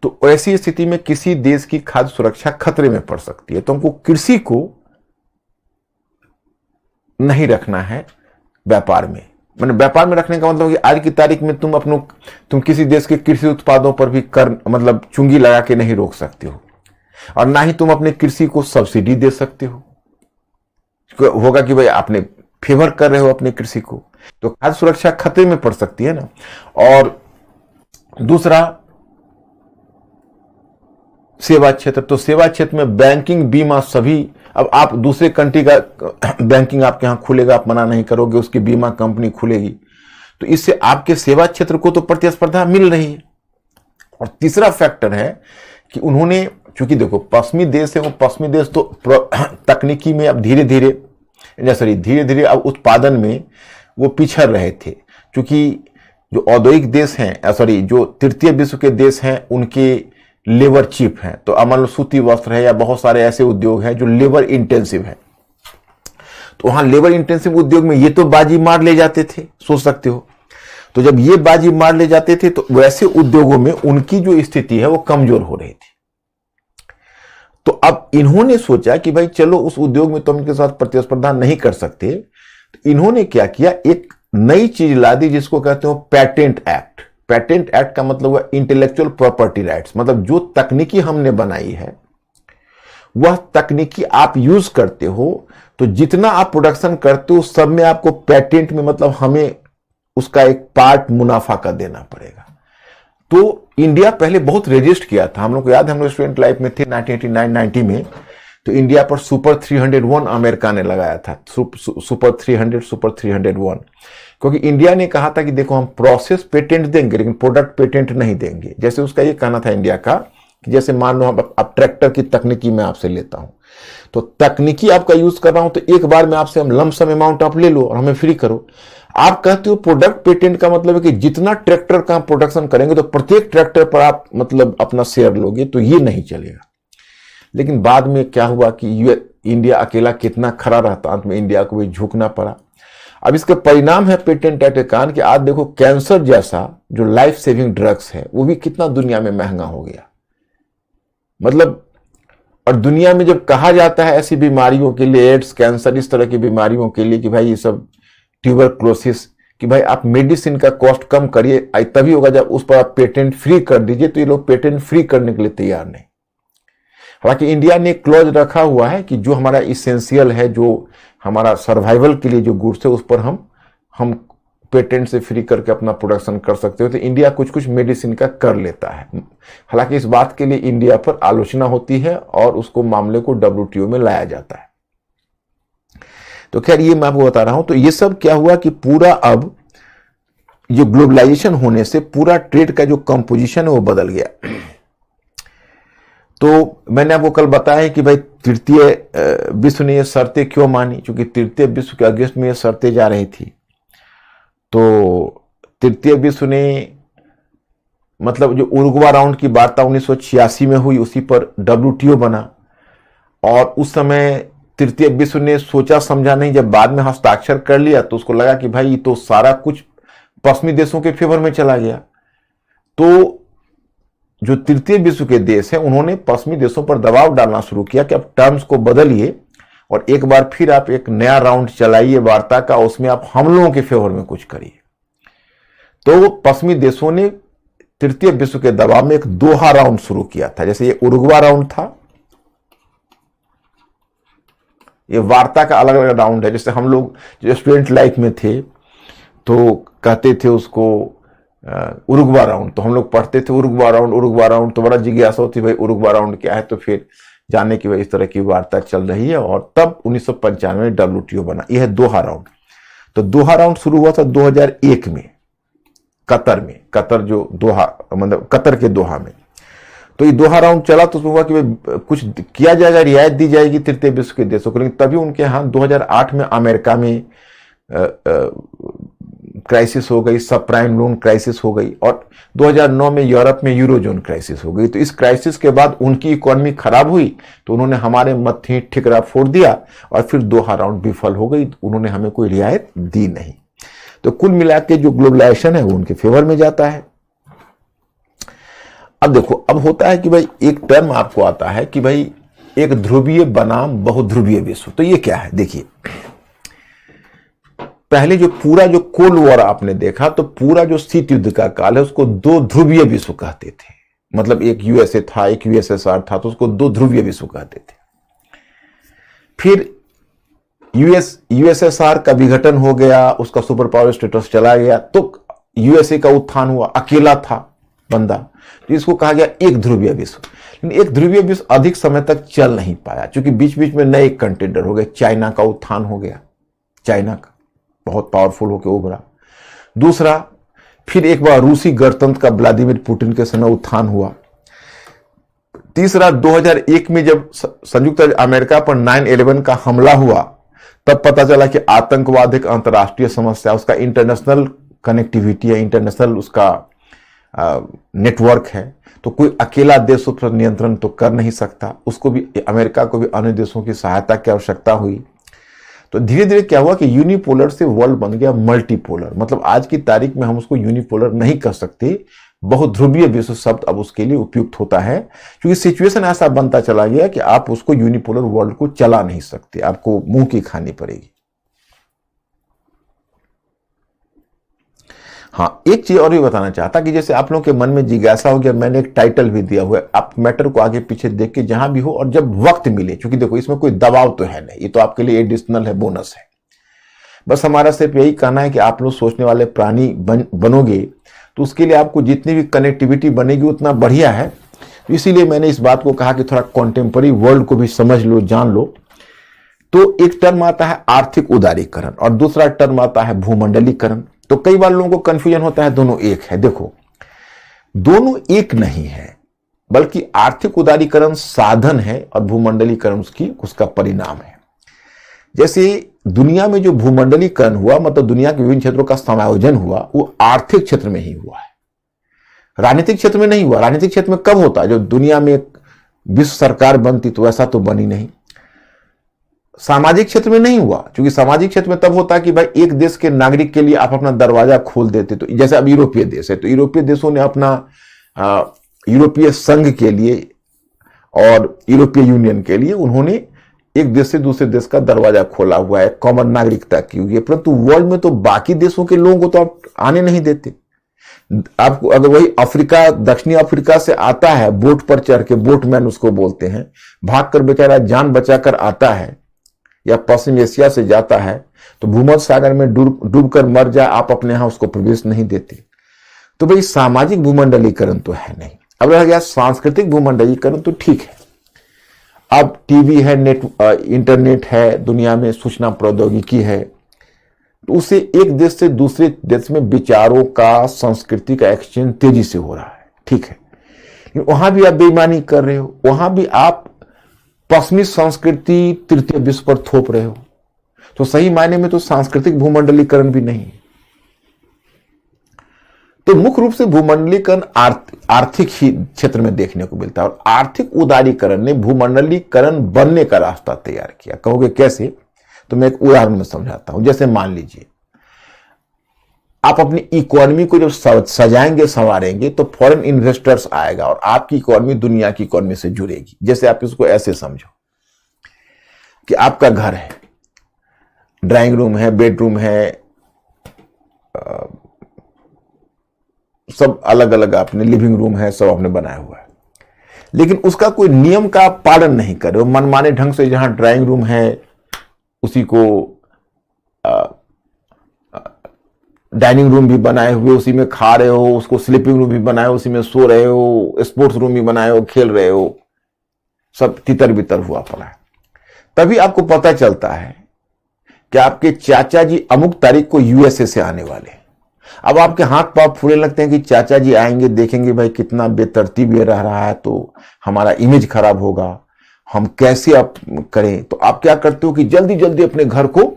तो ऐसी स्थिति में किसी देश की खाद्य सुरक्षा खतरे में पड़ सकती है। तो हमको कृषि को नहीं रखना है व्यापार में। मैंने व्यापार में रखने का मतलब कि आज की तारीख में तुम किसी देश के कृषि उत्पादों पर भी कर मतलब चुंगी लगा के नहीं रोक सकते हो, और ना ही तुम अपने कृषि को सब्सिडी दे सकते हो। होगा कि भाई आपने फेवर कर रहे हो अपने कृषि को, तो खाद्य सुरक्षा खतरे में पड़ सकती है ना। और दूसरा सेवा क्षेत्र, तो सेवा क्षेत्र में बैंकिंग, बीमा सभी, अब आप दूसरे कंट्री का बैंकिंग आपके यहां खुलेगा, आप मना नहीं करोगे, उसकी बीमा कंपनी खुलेगी, तो इससे आपके सेवा क्षेत्र को तो प्रतिस्पर्धा मिल रही है। और तीसरा फैक्टर है कि उन्होंने, चूंकि देखो पश्चिमी देश है, वो पश्चिमी देश तो तकनीकी में अब धीरे धीरे अब उत्पादन में वो पिछड़ रहे थे, क्योंकि जो औद्योगिक देश हैं, जो तृतीय विश्व के देश हैं, उनके लेबर चीप हैं। तो अब मान लो सूती वस्त्र है या बहुत सारे ऐसे उद्योग हैं जो लेबर इंटेंसिव है, तो वहां लेबर इंटेंसिव उद्योग में ये तो बाजी मार ले जाते थे, सोच सकते हो। तो जब ये बाजी मार ले जाते थे तो वैसे उद्योगों में उनकी जो स्थिति है वो कमजोर हो रही थी। तो अब इन्होंने सोचा कि भाई चलो उस उद्योग में तो हम इनके साथ प्रतिस्पर्धा नहीं कर सकते, तो इन्होंने क्या किया, एक नई चीज ला दी जिसको कहते हो पेटेंट एक्ट। पेटेंट एक्ट का मतलब हुआ इंटेलेक्चुअल प्रॉपर्टी राइट्स, मतलब जो तकनीकी हमने बनाई है वह तकनीकी आप यूज करते हो, तो जितना आप प्रोडक्शन करते हो सब में आपको पेटेंट में मतलब हमें उसका एक पार्ट मुनाफा का देना पड़ेगा। तो इंडिया पहले बहुत रेजिस्ट किया था, हम लोग को याद है, हम लोग स्टूडेंट लाइफ में थे 1989-90 में, तो इंडिया पर सुपर 301 अमेरिका ने लगाया था, सुपर 301, क्योंकि इंडिया ने कहा था कि देखो हम प्रोसेस पेटेंट देंगे लेकिन प्रोडक्ट पेटेंट नहीं देंगे। जैसे उसका ये कहना था इंडिया का कि जैसे मान लो अब ट्रैक्टर की तकनीकी मैं आपसे लेता हूं, तो तकनीकी आपका यूज कर रहा हूं, तो एक बार में आपसे हम लमसम अमाउंट आप ले लो और हमें फ्री करो। आप कहते हो प्रोडक्ट पेटेंट का मतलब है कि जितना ट्रैक्टर का प्रोडक्शन करेंगे तो प्रत्येक ट्रैक्टर पर आप मतलब अपना शेयर लोगे, तो ये नहीं चलेगा। लेकिन बाद में क्या हुआ कि इंडिया अकेला कितना खड़ा रहता, अंत में इंडिया को भी झुकना पड़ा। अब इसका परिणाम है पेटेंट एक्ट के कारण कि आज देखो कैंसर जैसा जो लाइफ सेविंग ड्रग्स है वो भी कितना दुनिया में महंगा हो गया। मतलब और दुनिया में जब कहा जाता है ऐसी बीमारियों के लिए, एड्स, कैंसर, इस तरह की बीमारियों के लिए कि भाई ये सब, ट्यूबरक्लोसिस, कि भाई आप मेडिसिन का कॉस्ट कम करिए, तभी होगा जब उस पर आप पेटेंट फ्री कर दीजिए, तो ये लोग पेटेंट फ्री करने के लिए तैयार नहीं। हालांकि इंडिया ने एक क्लॉज रखा हुआ है कि जो हमारा इसेंशियल है, जो हमारा सर्वाइवल के लिए जो गुड्स है, उस पर हम पेटेंट से फ्री करके अपना प्रोडक्शन कर सकते हो। तो इंडिया कुछ कुछ मेडिसिन का कर लेता है। हालांकि इस बात के लिए इंडिया पर आलोचना होती है और उसको मामले को WTO में लाया जाता है। तो खैर ये मैं आपको बता रहा हूं। तो ये सब क्या हुआ कि पूरा अब जो ग्लोबलाइजेशन होने से पूरा ट्रेड का जो कंपोजिशन है वो बदल गया। तो मैंने आपको कल बताया कि भाई तृतीय विश्व ने ये शर्तें क्यों मानी, क्योंकि तृतीय विश्व के अगेंस्ट में ये शर्तें जा रही थी। तो तृतीय विश्व ने मतलब जो उरुग्वा राउंड की वार्ता 1986 में हुई, उसी पर WTO बना। और उस समय तृतीय विश्व ने सोचा समझा नहीं, जब बाद में हस्ताक्षर कर लिया तो उसको लगा कि भाई ये तो सारा कुछ पश्चिमी देशों के फेवर में चला गया। तो जो तृतीय विश्व के देश हैं उन्होंने पश्चिमी देशों पर दबाव डालना शुरू किया कि अब टर्म्स को बदलिए और एक बार फिर आप एक नया राउंड चलाइए वार्ता का, उसमें आप हम लोगों के फेवर में कुछ करिए। तो पश्चिमी देशों ने तृतीय विश्व के दबाव में एक दोहा राउंड शुरू किया था। जैसे ये उरुग्वा राउंड था, ये वार्ता का अलग अलग राउंड है। जैसे हम लोग जो स्टूडेंट लाइफ में थे तो कहते थे उसको उरुग्वा राउंड, तो हम लोग पढ़ते थे उरुग्वा राउंड, तो बड़ा जिज्ञासा होती भाई उरुग्वा राउंड क्या है। तो फिर जाने की भाई इस तरह की वार्ता चल रही है, और तब 1995 में WTO बना। यह है दोहा राउंड। तो दोहा राउंड शुरू हुआ था 2001 में कतर में, कतर जो दोहा मतलब कतर के दोहा में। तो ये दोहा राउंड चला तो हुआ कि भाई कुछ किया जाएगा, रियायत दी जाएगी तृतीय विश्व के देशों को। लेकिन तभी उनके यहाँ 2008 में अमेरिका में क्राइसिस हो गई, सब प्राइम लोन क्राइसिस हो गई, और 2009 में यूरोप में यूरोजोन क्राइसिस हो गई। तो इस क्राइसिस के बाद उनकी इकोनॉमी खराब हुई तो उन्होंने हमारे मत्थे ठिकरा फोड़ दिया और फिर दोहा राउंड विफल हो गई, उन्होंने हमें कोई रियायत दी नहीं। तो कुल मिला के जो ग्लोबलाइजेशन है वो उनके फेवर में जाता है। अब देखो, अब होता है कि भाई एक टर्म आपको आता है कि भाई एक ध्रुवीय बनाम बहुध्रुवीय विश्व। तो ये क्या है, देखिए पहले जो पूरा जो कोल्ड वॉर आपने देखा, तो पूरा जो शीत युद्ध का काल है उसको दो ध्रुवीय विश्व कहते थे। मतलब एक यूएसए था, एक यूएसएसआर था, तो उसको दो ध्रुवीय विश्व कहते थे। फिर यूएसएसआर का विघटन हो गया, उसका सुपर पावर स्टेटस चला गया, तो यूएसए का उत्थान हुआ, अकेला था बंदा, जिसको कहा गया एक ध्रुवीय विश्व। लेकिन एक ध्रुवीय विश्व अधिक समय तक चल नहीं पाया, क्योंकि बीच बीच में नए कंटेंडर हो गए। चाइना का उत्थान हो गया, चाइना का बहुत पावरफुल होकर उभरा। दूसरा, फिर एक बार रूसी गणतंत्र का व्लादिमीर पुतिन के समय उत्थान हुआ। तीसरा, 2001 में जब संयुक्त अमेरिका पर 9/11 का हमला हुआ, तब पता चला कि आतंकवाद एक अंतर्राष्ट्रीय समस्या, उसका इंटरनेशनल कनेक्टिविटी है, इंटरनेशनल उसका नेटवर्क है। तो कोई अकेला देश उस पर नियंत्रण तो कर नहीं सकता, उसको भी, अमेरिका को भी अन्य देशों की सहायता की आवश्यकता हुई। तो धीरे धीरे क्या हुआ कि यूनिपोलर से वर्ल्ड बन गया मल्टीपोलर। मतलब आज की तारीख में हम उसको यूनिपोलर नहीं कर सकते, बहुध्रुवीय विश्व शब्द अब उसके लिए उपयुक्त होता है, क्योंकि सिचुएशन ऐसा बनता चला गया कि आप उसको यूनिपोलर वर्ल्ड को चला नहीं सकते, आपको मुंह की खानी पड़ेगी। हाँ, एक चीज और भी बताना चाहता कि जैसे आप लोगों के मन में जिज्ञासा हो गया, मैंने एक टाइटल भी दिया हुआ है, आप मैटर को आगे पीछे देख के जहां भी हो और जब वक्त मिले, क्योंकि देखो इसमें कोई दबाव तो है नहीं, ये तो आपके लिए एडिशनल है, बोनस है। बस हमारा सिर्फ यही कहना है कि आप लोग सोचने वाले प्राणी बनोगे तो उसके लिए आपको जितनी भी कनेक्टिविटी बनेगी उतना बढ़िया है। तो इसीलिए मैंने इस बात को कहा कि थोड़ा कॉन्टेम्पररी वर्ल्ड को भी समझ लो, जान लो। तो एक टर्म आता है आर्थिक उदारीकरण और दूसरा टर्म आता है भूमंडलीकरण। तो कई बार लोगों को कंफ्यूजन होता है दोनों एक है। देखो, दोनों एक नहीं है, बल्कि आर्थिक उदारीकरण साधन है और भूमंडलीकरण उसका परिणाम है। जैसे दुनिया में जो भूमंडलीकरण हुआ, मतलब दुनिया के विभिन्न क्षेत्रों का समायोजन हुआ, वो आर्थिक क्षेत्र में ही हुआ है, राजनीतिक क्षेत्र में नहीं हुआ। राजनीतिक क्षेत्र में कब होता है, जब दुनिया में विश्व सरकार बनती, तो ऐसा तो बनी नहीं। सामाजिक क्षेत्र में नहीं हुआ, क्योंकि सामाजिक क्षेत्र में तब होता है कि भाई एक देश के नागरिक के लिए आप अपना दरवाजा खोल देते। तो जैसे अब यूरोपीय देश है, तो यूरोपीय देशों ने अपना यूरोपीय संघ के लिए और यूरोपीय यूनियन के लिए उन्होंने एक देश से दूसरे देश का दरवाजा खोला हुआ है, कॉमन नागरिकता की हुई है। परंतु वर्ल्ड में तो बाकी देशों के लोगों को तो आप आने नहीं देते। आपको अगर वही अफ्रीका, दक्षिणी अफ्रीका से आता है बोट पर चढ़ के, बोटमैन उसको बोलते हैं, भागकर बेचारा जान बचाकर आता है, या पश्चिम एशिया से जाता है, तो भूमध्य सागर में डूबकर मर जाए, आप अपने यहां उसको प्रवेश नहीं देते। तो भाई सामाजिक भूमंडलीकरण तो है नहीं। अब रह गया सांस्कृतिक भूमंडलीकरण, तो ठीक है, अब टीवी है, इंटरनेट है, दुनिया में सूचना प्रौद्योगिकी है, तो उससे एक देश से दूसरे देश में विचारों का, संस्कृति का एक्सचेंज तेजी से हो रहा है, ठीक है। वहां भी आप बेईमानी कर रहे हो, वहां भी आप पश्चिमी संस्कृति तृतीय विश्व पर थोप रहे हो। तो सही मायने में तो सांस्कृतिक भूमंडलीकरण भी नहीं। तो मुख्य रूप से भूमंडलीकरण आर्थिक ही क्षेत्र में देखने को मिलता है, और आर्थिक उदारीकरण ने भूमंडलीकरण बनने का रास्ता तैयार किया। कहोगे कैसे? तो मैं एक उदाहरण में समझाता हूं। जैसे मान लीजिए आप अपनी इकोनॉमी को जब सजाएंगे, संवारेंगे, तो फॉरेन इन्वेस्टर्स आएगा और आपकी इकोनॉमी दुनिया की इकोनॉमी से जुड़ेगी। जैसे आप इसको ऐसे समझो कि आपका घर है, ड्राइंग रूम है, बेडरूम है, सब अलग अलग, आपने लिविंग रूम है, सब आपने बनाया हुआ है, लेकिन उसका कोई नियम का पालन नहीं कर रहे हो। मनमाने ढंग से जहां ड्राइंग रूम है उसी को डाइनिंग रूम भी बनाए हुए, उसी में खा रहे हो, उसको स्लीपिंग रूम भी बनाए हो, उसी में सो रहे हो, स्पोर्ट्स रूम भी बनाए हो, खेल रहे हो, सब तितर बितर हुआ पड़ा है। तभी आपको पता चलता है कि आपके चाचा जी अमुक तारीख को यूएसए से आने वाले हैं। अब आपके हाथ पांव फूलने लगते हैं कि चाचा जी आएंगे, देखेंगे भाई कितना बेतरतीब ये रह रहा है, तो हमारा इमेज खराब होगा, हम कैसे आप करें। तो आप क्या करते हो कि जल्दी जल्दी अपने घर को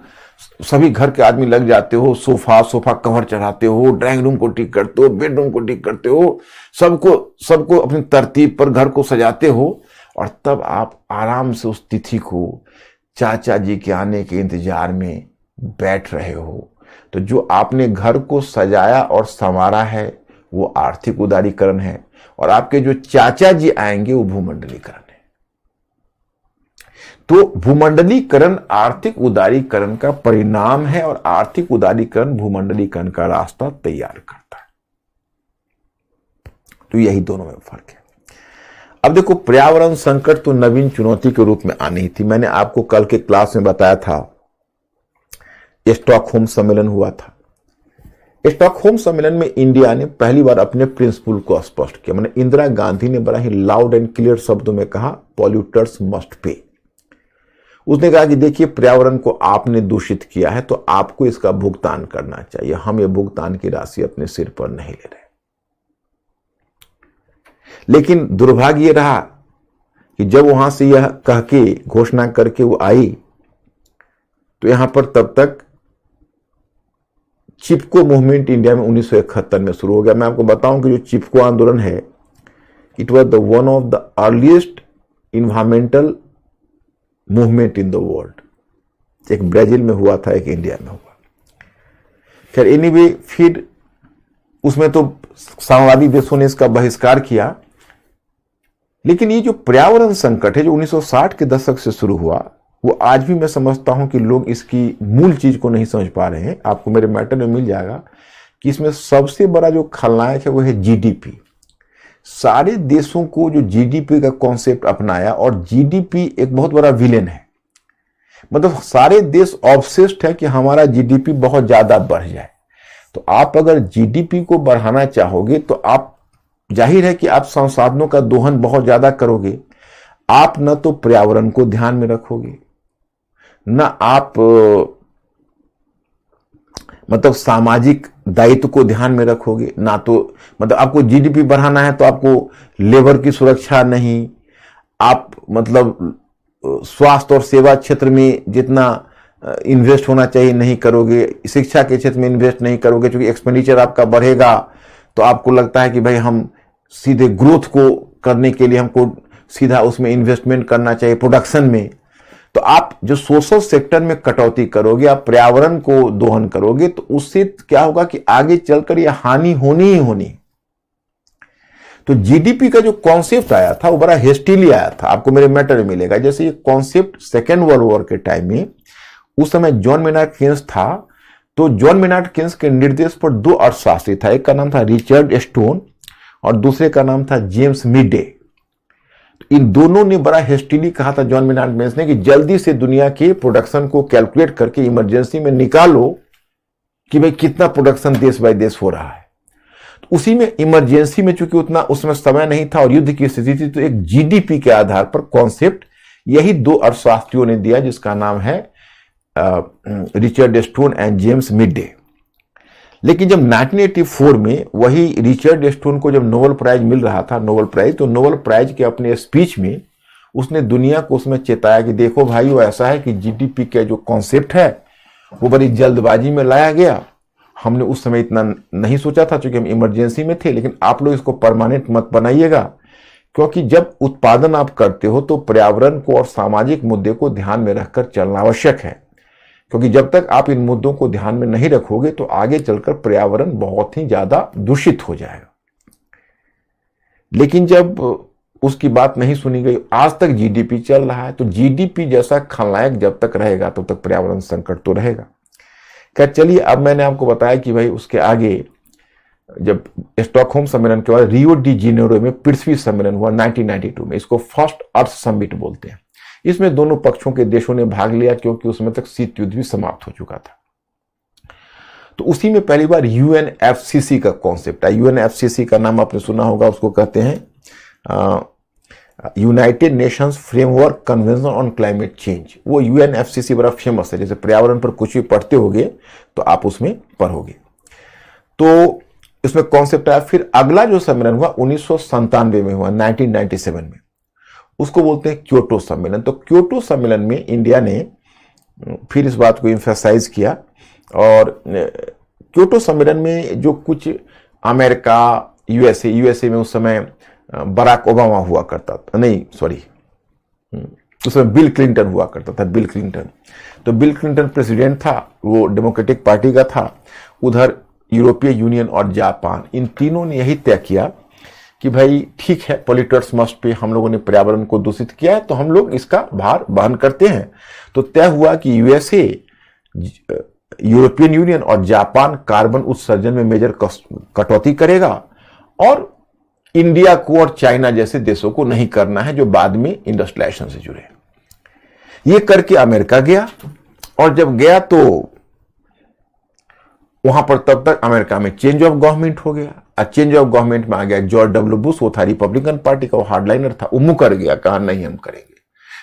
सभी घर के आदमी लग जाते हो, सोफा कवर चढ़ाते हो, ड्राइंग रूम को ठीक करते हो, बेडरूम को ठीक करते हो, सबको अपनी तरतीब पर घर को सजाते हो, और तब आप आराम से उस तिथि को चाचा जी के आने के इंतजार में बैठ रहे हो। तो जो आपने घर को सजाया और संवारा है वो आर्थिक उदारीकरण है, और आपके जो चाचा जी आएंगे वो भूमंडलीकरण है। तो भूमंडलीकरण आर्थिक उदारीकरण का परिणाम है, और आर्थिक उदारीकरण भूमंडलीकरण का रास्ता तैयार करता है। तो यही दोनों में फर्क है। अब देखो, पर्यावरण संकट तो नवीन चुनौती के रूप में आनी ही थी। मैंने आपको कल के क्लास में बताया था, स्टॉकहोम सम्मेलन हुआ था। स्टॉकहोम सम्मेलन में इंडिया ने पहली बार अपने प्रिंसिपल को स्पष्ट किया। मैंने इंदिरा गांधी ने बड़ा ही लाउड एंड क्लियर शब्दों में कहा, पॉल्यूटर्स मस्ट पे। उसने कहा कि देखिए, पर्यावरण को आपने दूषित किया है तो आपको इसका भुगतान करना चाहिए। हम ये भुगतान की राशि अपने सिर पर नहीं ले रहे। लेकिन दुर्भाग्य ये रहा कि जब वहां से यह कह के घोषणा करके वो आई, तो यहां पर तब तक चिपको मूवमेंट इंडिया में 1971 में शुरू हो गया। मैं आपको बताऊं कि जो चिपको आंदोलन है, it was the one of the earliest environmental movement in the world. एक ब्राजील में हुआ था, एक इंडिया में हुआ। खैर एनीवे, फिर उसमें तो साम्यवादी देशों ने इसका बहिष्कार किया। लेकिन ये जो पर्यावरण संकट है जो 1960 के दशक से शुरू हुआ, वो आज भी मैं समझता हूं कि लोग इसकी मूल चीज को नहीं समझ पा रहे हैं। आपको मेरे मैटर में मिल जाएगा कि इसमें सबसे बड़ा जो खलनायक है वो है जीडीपी। सारे देशों को जो जीडीपी का कॉन्सेप्ट अपनाया, और जीडीपी एक बहुत बड़ा विलेन है। मतलब सारे देश ऑब्सेस्ड है कि हमारा जीडीपी बहुत ज्यादा बढ़ जाए। तो आप अगर जीडीपी को बढ़ाना चाहोगे तो आप, जाहिर है कि आप संसाधनों का दोहन बहुत ज्यादा करोगे। आप न तो पर्यावरण को ध्यान में रखोगे, न आप मतलब सामाजिक दायित्व को ध्यान में रखोगे, ना तो मतलब आपको जीडीपी बढ़ाना है तो आपको लेबर की सुरक्षा नहीं, आप मतलब स्वास्थ्य और सेवा क्षेत्र में जितना इन्वेस्ट होना चाहिए नहीं करोगे, शिक्षा के क्षेत्र में इन्वेस्ट नहीं करोगे, क्योंकि एक्सपेंडिचर आपका बढ़ेगा तो आपको लगता है कि भाई हम सीधे ग्रोथ को करने के लिए हमको सीधा उसमें इन्वेस्टमेंट करना चाहिए प्रोडक्शन में। तो आप जो सोशल सेक्टर में कटौती करोगे, आप पर्यावरण को दोहन करोगे, तो उससे क्या होगा कि आगे चलकर यह हानि होनी ही होनी। तो जीडीपी का जो कॉन्सेप्ट आया था वो बड़ा हेस्टिली आया था, आपको मेरे मैटर में मिलेगा। जैसे ये कॉन्सेप्ट सेकेंड वर्ल्ड वॉर के टाइम में, उस समय जॉन मेनार्ड केन्स था, तो जॉन मेनार्ड केन्स के निर्देश पर दो अर्थशास्त्री था, एक का नाम था रिचर्ड स्टोन और दूसरे का नाम था जेम्स मिडे। इन दोनों ने बड़ा हेस्टिली कहा था, जॉन मेनार्ड केन्स ने, कि जल्दी से दुनिया के प्रोडक्शन को कैलकुलेट करके इमरजेंसी में निकालो कि भाई कितना प्रोडक्शन देश बाय देश हो रहा है। तो उसी में इमरजेंसी में चूंकि उतना उसमें समय नहीं था और युद्ध की स्थिति थी, तो एक जीडीपी के आधार पर कॉन्सेप्ट यही दो अर्थशास्त्रियों ने दिया, जिसका नाम है Richard stone and James midday. लेकिन जब 1984 में वही रिचर्ड स्टोन को जब नोबेल प्राइज मिल रहा था, नोबेल प्राइज, तो नोबेल प्राइज के अपने स्पीच में उसने दुनिया को उसमें चेताया कि देखो भाई, वो ऐसा है कि जीडीपी का जो कॉन्सेप्ट है वो बड़ी जल्दबाजी में लाया गया। हमने उस समय इतना नहीं सोचा था क्योंकि हम इमरजेंसी में थे, लेकिन आप लोग इसको परमानेंट मत बनाइएगा, क्योंकि जब उत्पादन आप करते हो तो पर्यावरण को और सामाजिक मुद्दे को ध्यान में रखकर चलना आवश्यक है, क्योंकि जब तक आप इन मुद्दों को ध्यान में नहीं रखोगे तो आगे चलकर पर्यावरण बहुत ही ज्यादा दूषित हो जाएगा। लेकिन जब उसकी बात नहीं सुनी गई, आज तक जीडीपी चल रहा है। तो जीडीपी जैसा खलनायक जब तक रहेगा तब तक पर्यावरण संकट तो रहेगा। क्या, चलिए अब मैंने आपको बताया कि भाई उसके आगे जब स्टॉकहोम सम्मेलन के बाद रियो डी जेनेरो में पृथ्वी सम्मेलन हुआ 1992 में, इसको फर्स्ट अर्थ समिट बोलते हैं। इसमें दोनों पक्षों के देशों ने भाग लिया क्योंकि उस समय तक शीत युद्ध भी समाप्त हो चुका था। तो उसी में पहली बार यूएनएफसीसी का कॉन्सेप्ट है। यूएनएफसीसी का नाम आपने सुना होगा, उसको कहते हैं United Nations framework convention on climate change. वो यूएनएफसीसी बड़ा फेमस है, जैसे पर्यावरण पर कुछ भी पढ़ते होगे तो आप उसमें पढ़ोगे। तो इसमें कॉन्सेप्ट आया। फिर अगला जो सम्मेलन हुआ 1997 में हुआ, 1997 में, उसको बोलते हैं क्योटो सम्मेलन। तो क्योटो सम्मेलन में इंडिया ने फिर इस बात को इम्फेसाइज किया। और क्योटो सम्मेलन में जो कुछ अमेरिका, यूएसए में उस समय बराक ओबामा हुआ करता था, नहीं सॉरी, उसमें बिल क्लिंटन हुआ करता था, बिल क्लिंटन। तो बिल क्लिंटन प्रेसिडेंट था, वो डेमोक्रेटिक पार्टी का था। उधर यूरोपीय यूनियन और जापान, इन तीनों ने यही तय किया कि भाई ठीक है, पॉल्यूटर्स मस्ट पे, हम लोगों ने पर्यावरण को दूषित किया है तो हम लोग इसका भार वहन करते हैं। तो तय हुआ कि यूएसए, यूरोपियन यूनियन और जापान कार्बन उत्सर्जन में मेजर कटौती करेगा और इंडिया को और चाइना जैसे देशों को नहीं करना है जो बाद में इंडस्ट्रियलाइजेशन से जुड़े। ये करके अमेरिका गया, और जब गया तो वहां पर तब तक अमेरिका में चेंज ऑफ गवर्नमेंट हो गया। और चेंज ऑफ गवर्नमेंट में आ गया जॉर्ज डब्ल्यू बुश, वो था रिपब्लिकन पार्टी का, वो हार्डलाइनर था, वो मुकर गया, कहा नहीं हम करेंगे।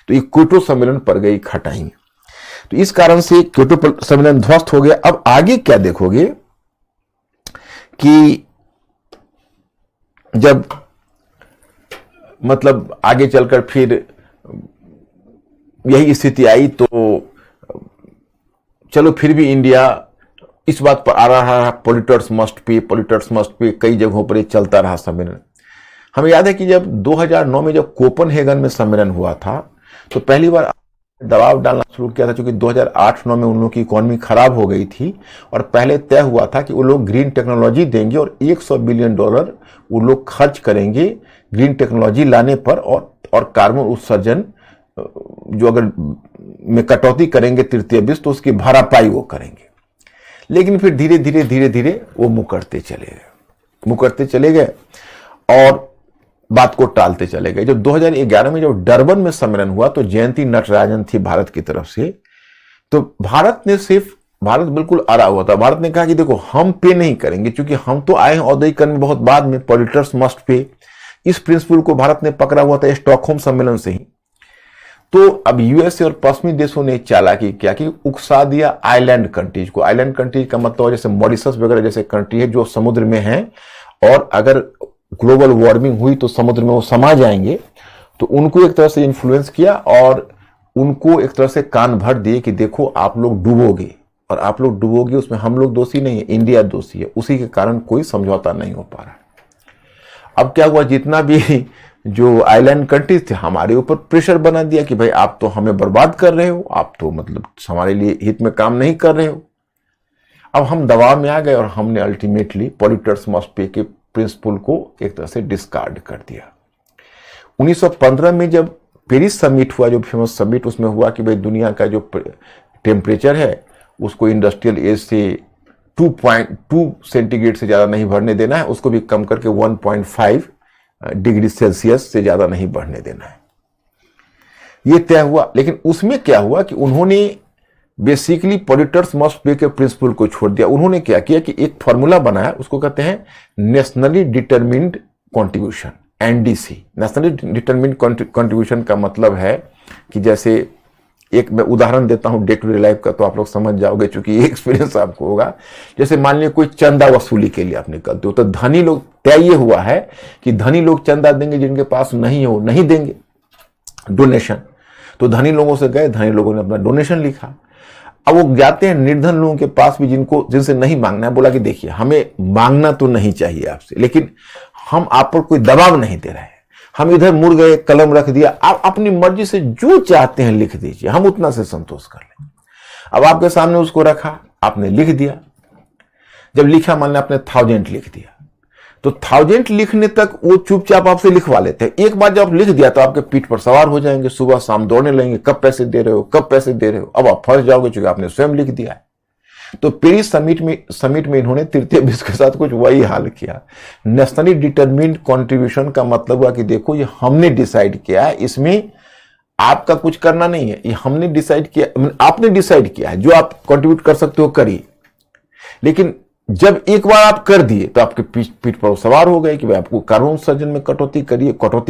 तो ये क्योटो सम्मेलन पर गई खटाई। तो इस कारण से क्योटो सम्मेलन ध्वस्त हो गया। अब आगे क्या देखोगे कि जब मतलब आगे चलकर फिर यही स्थिति आई तो चलो फिर भी इंडिया इस बात पर आ रहा है पॉल्यूटर्स मस्ट पे, पॉल्यूटर्स मस्ट पे, कई जगहों पर ये चलता रहा सम्मेलन। हमें याद है कि जब 2009 में जब कोपेनहेगन में सम्मेलन हुआ था तो पहली बार दबाव डालना शुरू किया था, क्योंकि 2008-9 में उन लोगों की इकोनॉमी खराब हो गई थी और पहले तय हुआ था कि वो लोग ग्रीन टेक्नोलॉजी देंगे और $100 बिलियन वो लोग खर्च करेंगे ग्रीन टेक्नोलॉजी लाने पर, और कार्बन उत्सर्जन जो अगर में कटौती करेंगे तृतीय विश्व तो उसकी भरपाई वो करेंगे। लेकिन फिर धीरे धीरे वो मुकरते चले गए और बात को टालते चले गए। जब 2011 में जब डरबन में सम्मेलन हुआ तो जयंती नटराजन थी भारत की तरफ से, तो भारत बिल्कुल अड़ा हुआ था। भारत ने कहा कि देखो हम पे नहीं करेंगे, क्योंकि हम तो आए हैं औद्योगिकरण में बहुत बाद में, पॉल्यूटर्स मस्ट पे। इस प्रिंसिपल को भारत ने पकड़ा हुआ था स्टॉकहोम सम्मेलन से ही। तो अब यूएसए और पश्चिमी देशों ने चालाकी किया कि उकसा दिया आइलैंड कंट्रीज को। आइलैंड कंट्रीज का मतलब जैसे मॉरिशस वगैरह जैसे कंट्री है जो समुद्र में है, और अगर ग्लोबल वार्मिंग हुई तो समुद्र में वो समा जाएंगे। तो उनको एक तरह से इन्फ्लुएंस किया और उनको एक तरह से कान भर दिए कि देखो आप लोग डूबोगे, और आप लोग डूबोगे उसमें हम लोग दोषी नहीं है, इंडिया दोषी है। उसी के कारण कोई समझौता नहीं हो पा रहा। अब क्या हुआ, जितना भी जो आइलैंड कंट्रीज थे हमारे ऊपर प्रेशर बना दिया कि भाई आप तो हमें बर्बाद कर रहे हो, आप तो मतलब हमारे लिए हित में काम नहीं कर रहे हो। अब हम दबाव में आ गए और हमने अल्टीमेटली पॉल्यूटर्स मस्ट पे के प्रिंसिपल को एक तरह से डिस्कार्ड कर दिया। 1915 में जब पेरिस समिट हुआ, जो फेमस समिट, उसमें हुआ कि भाई दुनिया का जो टेम्परेचर है उसको इंडस्ट्रियल एज से 2.2 सेंटीग्रेड से ज्यादा नहीं बढ़ने देना है, उसको भी कम करके 1.5 डिग्री सेल्सियस से ज्यादा नहीं बढ़ने देना है, ये तय हुआ। लेकिन उसमें क्या हुआ कि उन्होंने बेसिकली पॉल्यूटर्स मस्ट पे के प्रिंसिपल को छोड़ दिया। उन्होंने क्या किया कि एक फॉर्मूला बनाया, उसको कहते हैं nationally determined contribution, NDC. Nationally determined contribution का मतलब है कि जैसे एक मैं उदाहरण देता हूं डे टू डे लाइफ का, तो आप लोग समझ जाओगे, क्योंकि ये एक्सपीरियंस आपको होगा। जैसे मान लिया कोई चंदा वसूली के लिए आप निकलते हो, तो धनी लोग, तय ये हुआ है कि धनी लोग चंदा देंगे, जिनके पास नहीं हो नहीं देंगे डोनेशन। तो धनी लोगों से गए, धनी लोगों ने अपना डोनेशन लिखा। अब वो जाते हैं निर्धन लोगों के पास भी, जिनसे नहीं मांगना है, बोला कि देखिए हमें मांगना तो नहीं चाहिए आपसे, लेकिन हम आप पर कोई दबाव नहीं दे रहे हैं। हम इधर मुड़ गए, कलम रख दिया, आप अपनी मर्जी से जो चाहते हैं लिख दीजिए, हम उतना से संतोष कर लें। अब आपके सामने उसको रखा, आपने लिख दिया। जब लिखा, मान लें आपने 1000 लिख दिया, तो 1000 लिखने तक वो चुपचाप आपसे लिखवा लेते हैं। एक बार जब आप लिख दिया तो आपके पीठ पर सवार हो जाएंगे, सुबह शाम दौड़ने लगेंगे, कब पैसे दे रहे हो, कब पैसे दे रहे हो। अब आप फंस जाओगे क्योंकि आपने स्वयं लिख दिया है। तो पेरिस समिट में इन्होंने तृतीय विश्व के साथ कुछ वही हाल किया। नेशनली डिटरमिन्ड कॉन्ट्रीब्यूशन का मतलब हुआ कि देखो ये हमने डिसाइड किया है, इसमें आपका कुछ करना नहीं है, ये हमने डिसाइड किया, आपने डिसाइड किया है, जो आप कंट्रीब्यूट कर सकते हो करिए। लेकिन जब एक बार आप कर दिए तो आपके पीठ पर सवार हो गए कि भाई आपको कार्बन उत्सर्जन में कटौती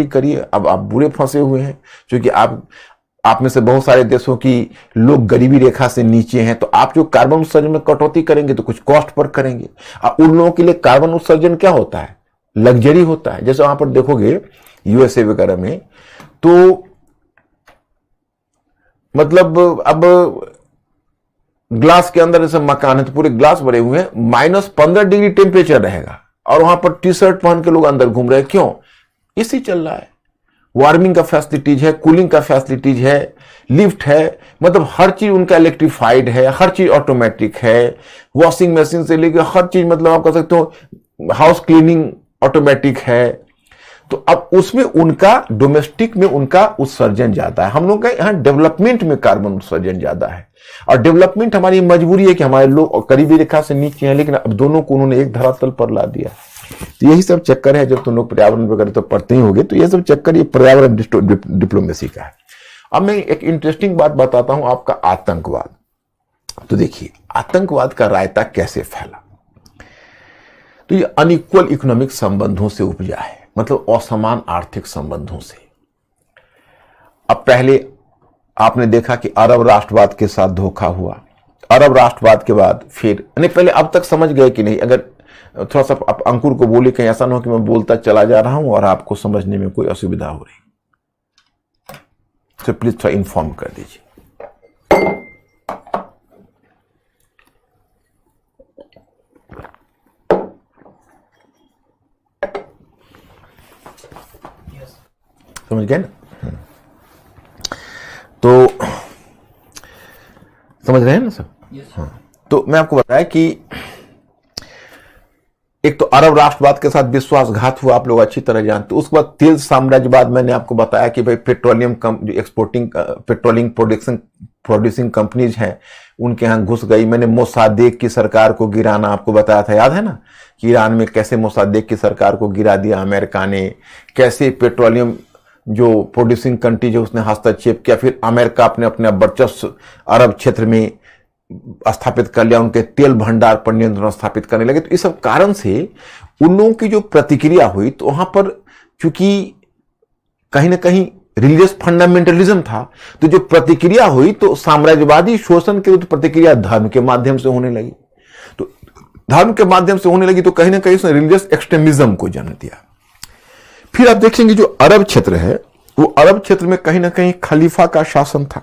करिए। अब आप बुरे फंसे हुए हैं, क्योंकि आप में से बहुत सारे देशों की लोग गरीबी रेखा से नीचे हैं। तो आप जो कार्बन उत्सर्जन में कटौती करेंगे तो कुछ कॉस्ट पर करेंगे। उन लोगों के लिए कार्बन उत्सर्जन क्या होता है, लग्जरी होता है। जैसे वहां पर देखोगे यूएसए वगैरह में, तो मतलब अब ग्लास के अंदर जैसे मकान है तो पूरे ग्लास भरे हुए हैं, -15 डिग्री टेम्परेचर रहेगा और वहां पर टी शर्ट पहन के लोग अंदर घूम रहे हैं। क्यों? इसी चल रहा है। वार्मिंग का फैसिलिटीज है, कूलिंग का फैसिलिटीज है, लिफ्ट है, मतलब हर चीज उनका इलेक्ट्रीफाइड है, हर चीज ऑटोमेटिक है, वॉशिंग मशीन से लेकर हर चीज, मतलब आप कह सकते हो हाउस क्लीनिंग ऑटोमेटिक है। तो अब उसमें उनका डोमेस्टिक में उनका उत्सर्जन ज्यादा है। हम लोग का यहाँ डेवलपमेंट में कार्बन उत्सर्जन ज्यादा है, और डेवलपमेंट हमारी मजबूरी है कि हमारे लोग करीबी रेखा से नीचे हैं, लेकिन अब दोनों को उन्होंने एक धरातल पर ला दिया। तो यही सब चक्कर है। जब तुम लोग पर्यावरण वगैरह तो पढ़ते ही होगे, तो ये सब चक्कर ये पर्यावरण डिप्लोमेसी का है। अब मैं एक इंटरेस्टिंग बात बताता हूं, आपका आतंकवाद। तो देखिए आतंकवाद का रायता कैसे फैला। तो ये अनइक्वल इकोनॉमिक संबंधों से उपजा है, मतलब असमान आर्थिक संबंधों से। अब पहले आपने देखा कि अरब राष्ट्रवाद के साथ धोखा हुआ, अरब राष्ट्रवाद के बाद फिर पहले अब तक समझ गए कि नहीं? अगर थोड़ा सा आप अंकुर को बोले, कहीं ऐसा ना हो कि मैं बोलता चला जा रहा हूं और आपको समझने में कोई असुविधा हो रही, तो प्लीज थोड़ा इन्फॉर्म कर दीजिए। समझ गए ना? तो समझ रहे हैं ना सब? हाँ। तो मैं आपको बताया कि एक तो अरब राष्ट्रवाद के साथ विश्वासघात हुआ, आप लोग अच्छी तरह जानते। उसके बाद तेल साम्राज्यवाद, मैंने आपको बताया कि भाई पेट्रोलियम पेट्रोलिंग प्रोड्यूसिंग कंपनीज हैं, उनके यहां घुस गई। मैंने मोसादेक की सरकार को गिराना आपको बताया था, याद है ना? कि ईरान में कैसे मोसादेक की सरकार को गिरा दिया अमेरिका ने, कैसे पेट्रोलियम जो प्रोड्यूसिंग कंट्री जो उसने हस्तक्षेप किया, फिर अमेरिका अपने वर्चस्व अरब क्षेत्र में स्थापित कर लिया, उनके तेल भंडार पर नियंत्रण स्थापित करने लगे। तो इस सब कारण से उन लोगों की जो प्रतिक्रिया हुई, तो वहां पर चूंकि कहीं ना कहीं रिलीजियस फंडामेंटलिज्म था, तो जो प्रतिक्रिया हुई तो साम्राज्यवादी शोषण के प्रतिक्रिया धर्म के माध्यम से होने लगी। तो धर्म के माध्यम से होने लगी तो कहीं ना कहीं उसने रिलीजियस एक्सट्रीमिज्म को जन्म दिया। फिर आप देखेंगे जो अरब क्षेत्र है, वो अरब क्षेत्र में कहीं ना कहीं खलीफा का शासन था।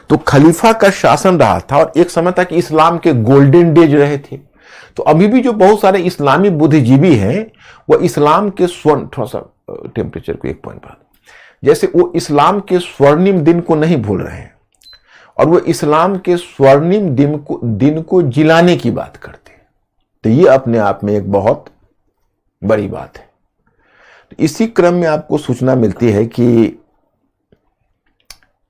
तो खलीफा का शासन रहा था, और एक समय तक इस्लाम के गोल्डन डेज रहे थे। तो अभी भी जो बहुत सारे इस्लामी बुद्धिजीवी हैं, वो इस्लाम के स्वर्ण, थोड़ा सा टेम्परेचर को 1 पॉइंट बढ़ा, जैसे वो इस्लाम के स्वर्णिम दिन को नहीं भूल रहे हैं, और वो इस्लाम के स्वर्णिम दिन को जिलाने की बात करते हैं। तो ये अपने आप में एक बहुत बड़ी बात है। तो इसी क्रम में आपको सूचना मिलती है कि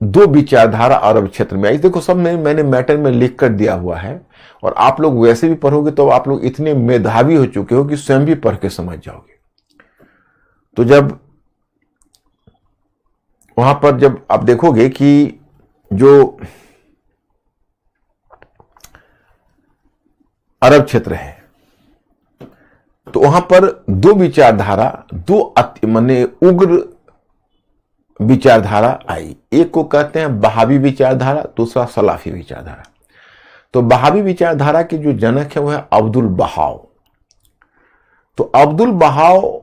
2 विचारधारा अरब क्षेत्र में आई। देखो सब मैंने मैटर में लिख कर दिया हुआ है, और आप लोग वैसे भी पढ़ोगे तो आप लोग इतने मेधावी हो चुके हो कि स्वयं भी पढ़ के समझ जाओगे। तो जब वहां पर जब आप देखोगे कि जो अरब क्षेत्र है, तो वहां पर 2 विचारधारा, 2 माने उग्र विचारधारा आई। एक को कहते हैं बहावी विचारधारा, दूसरा सलाफी विचारधारा। तो बहावी विचारधारा के जो जनक है वो है अब्दुल बहाव। तो अब्दुल बहाव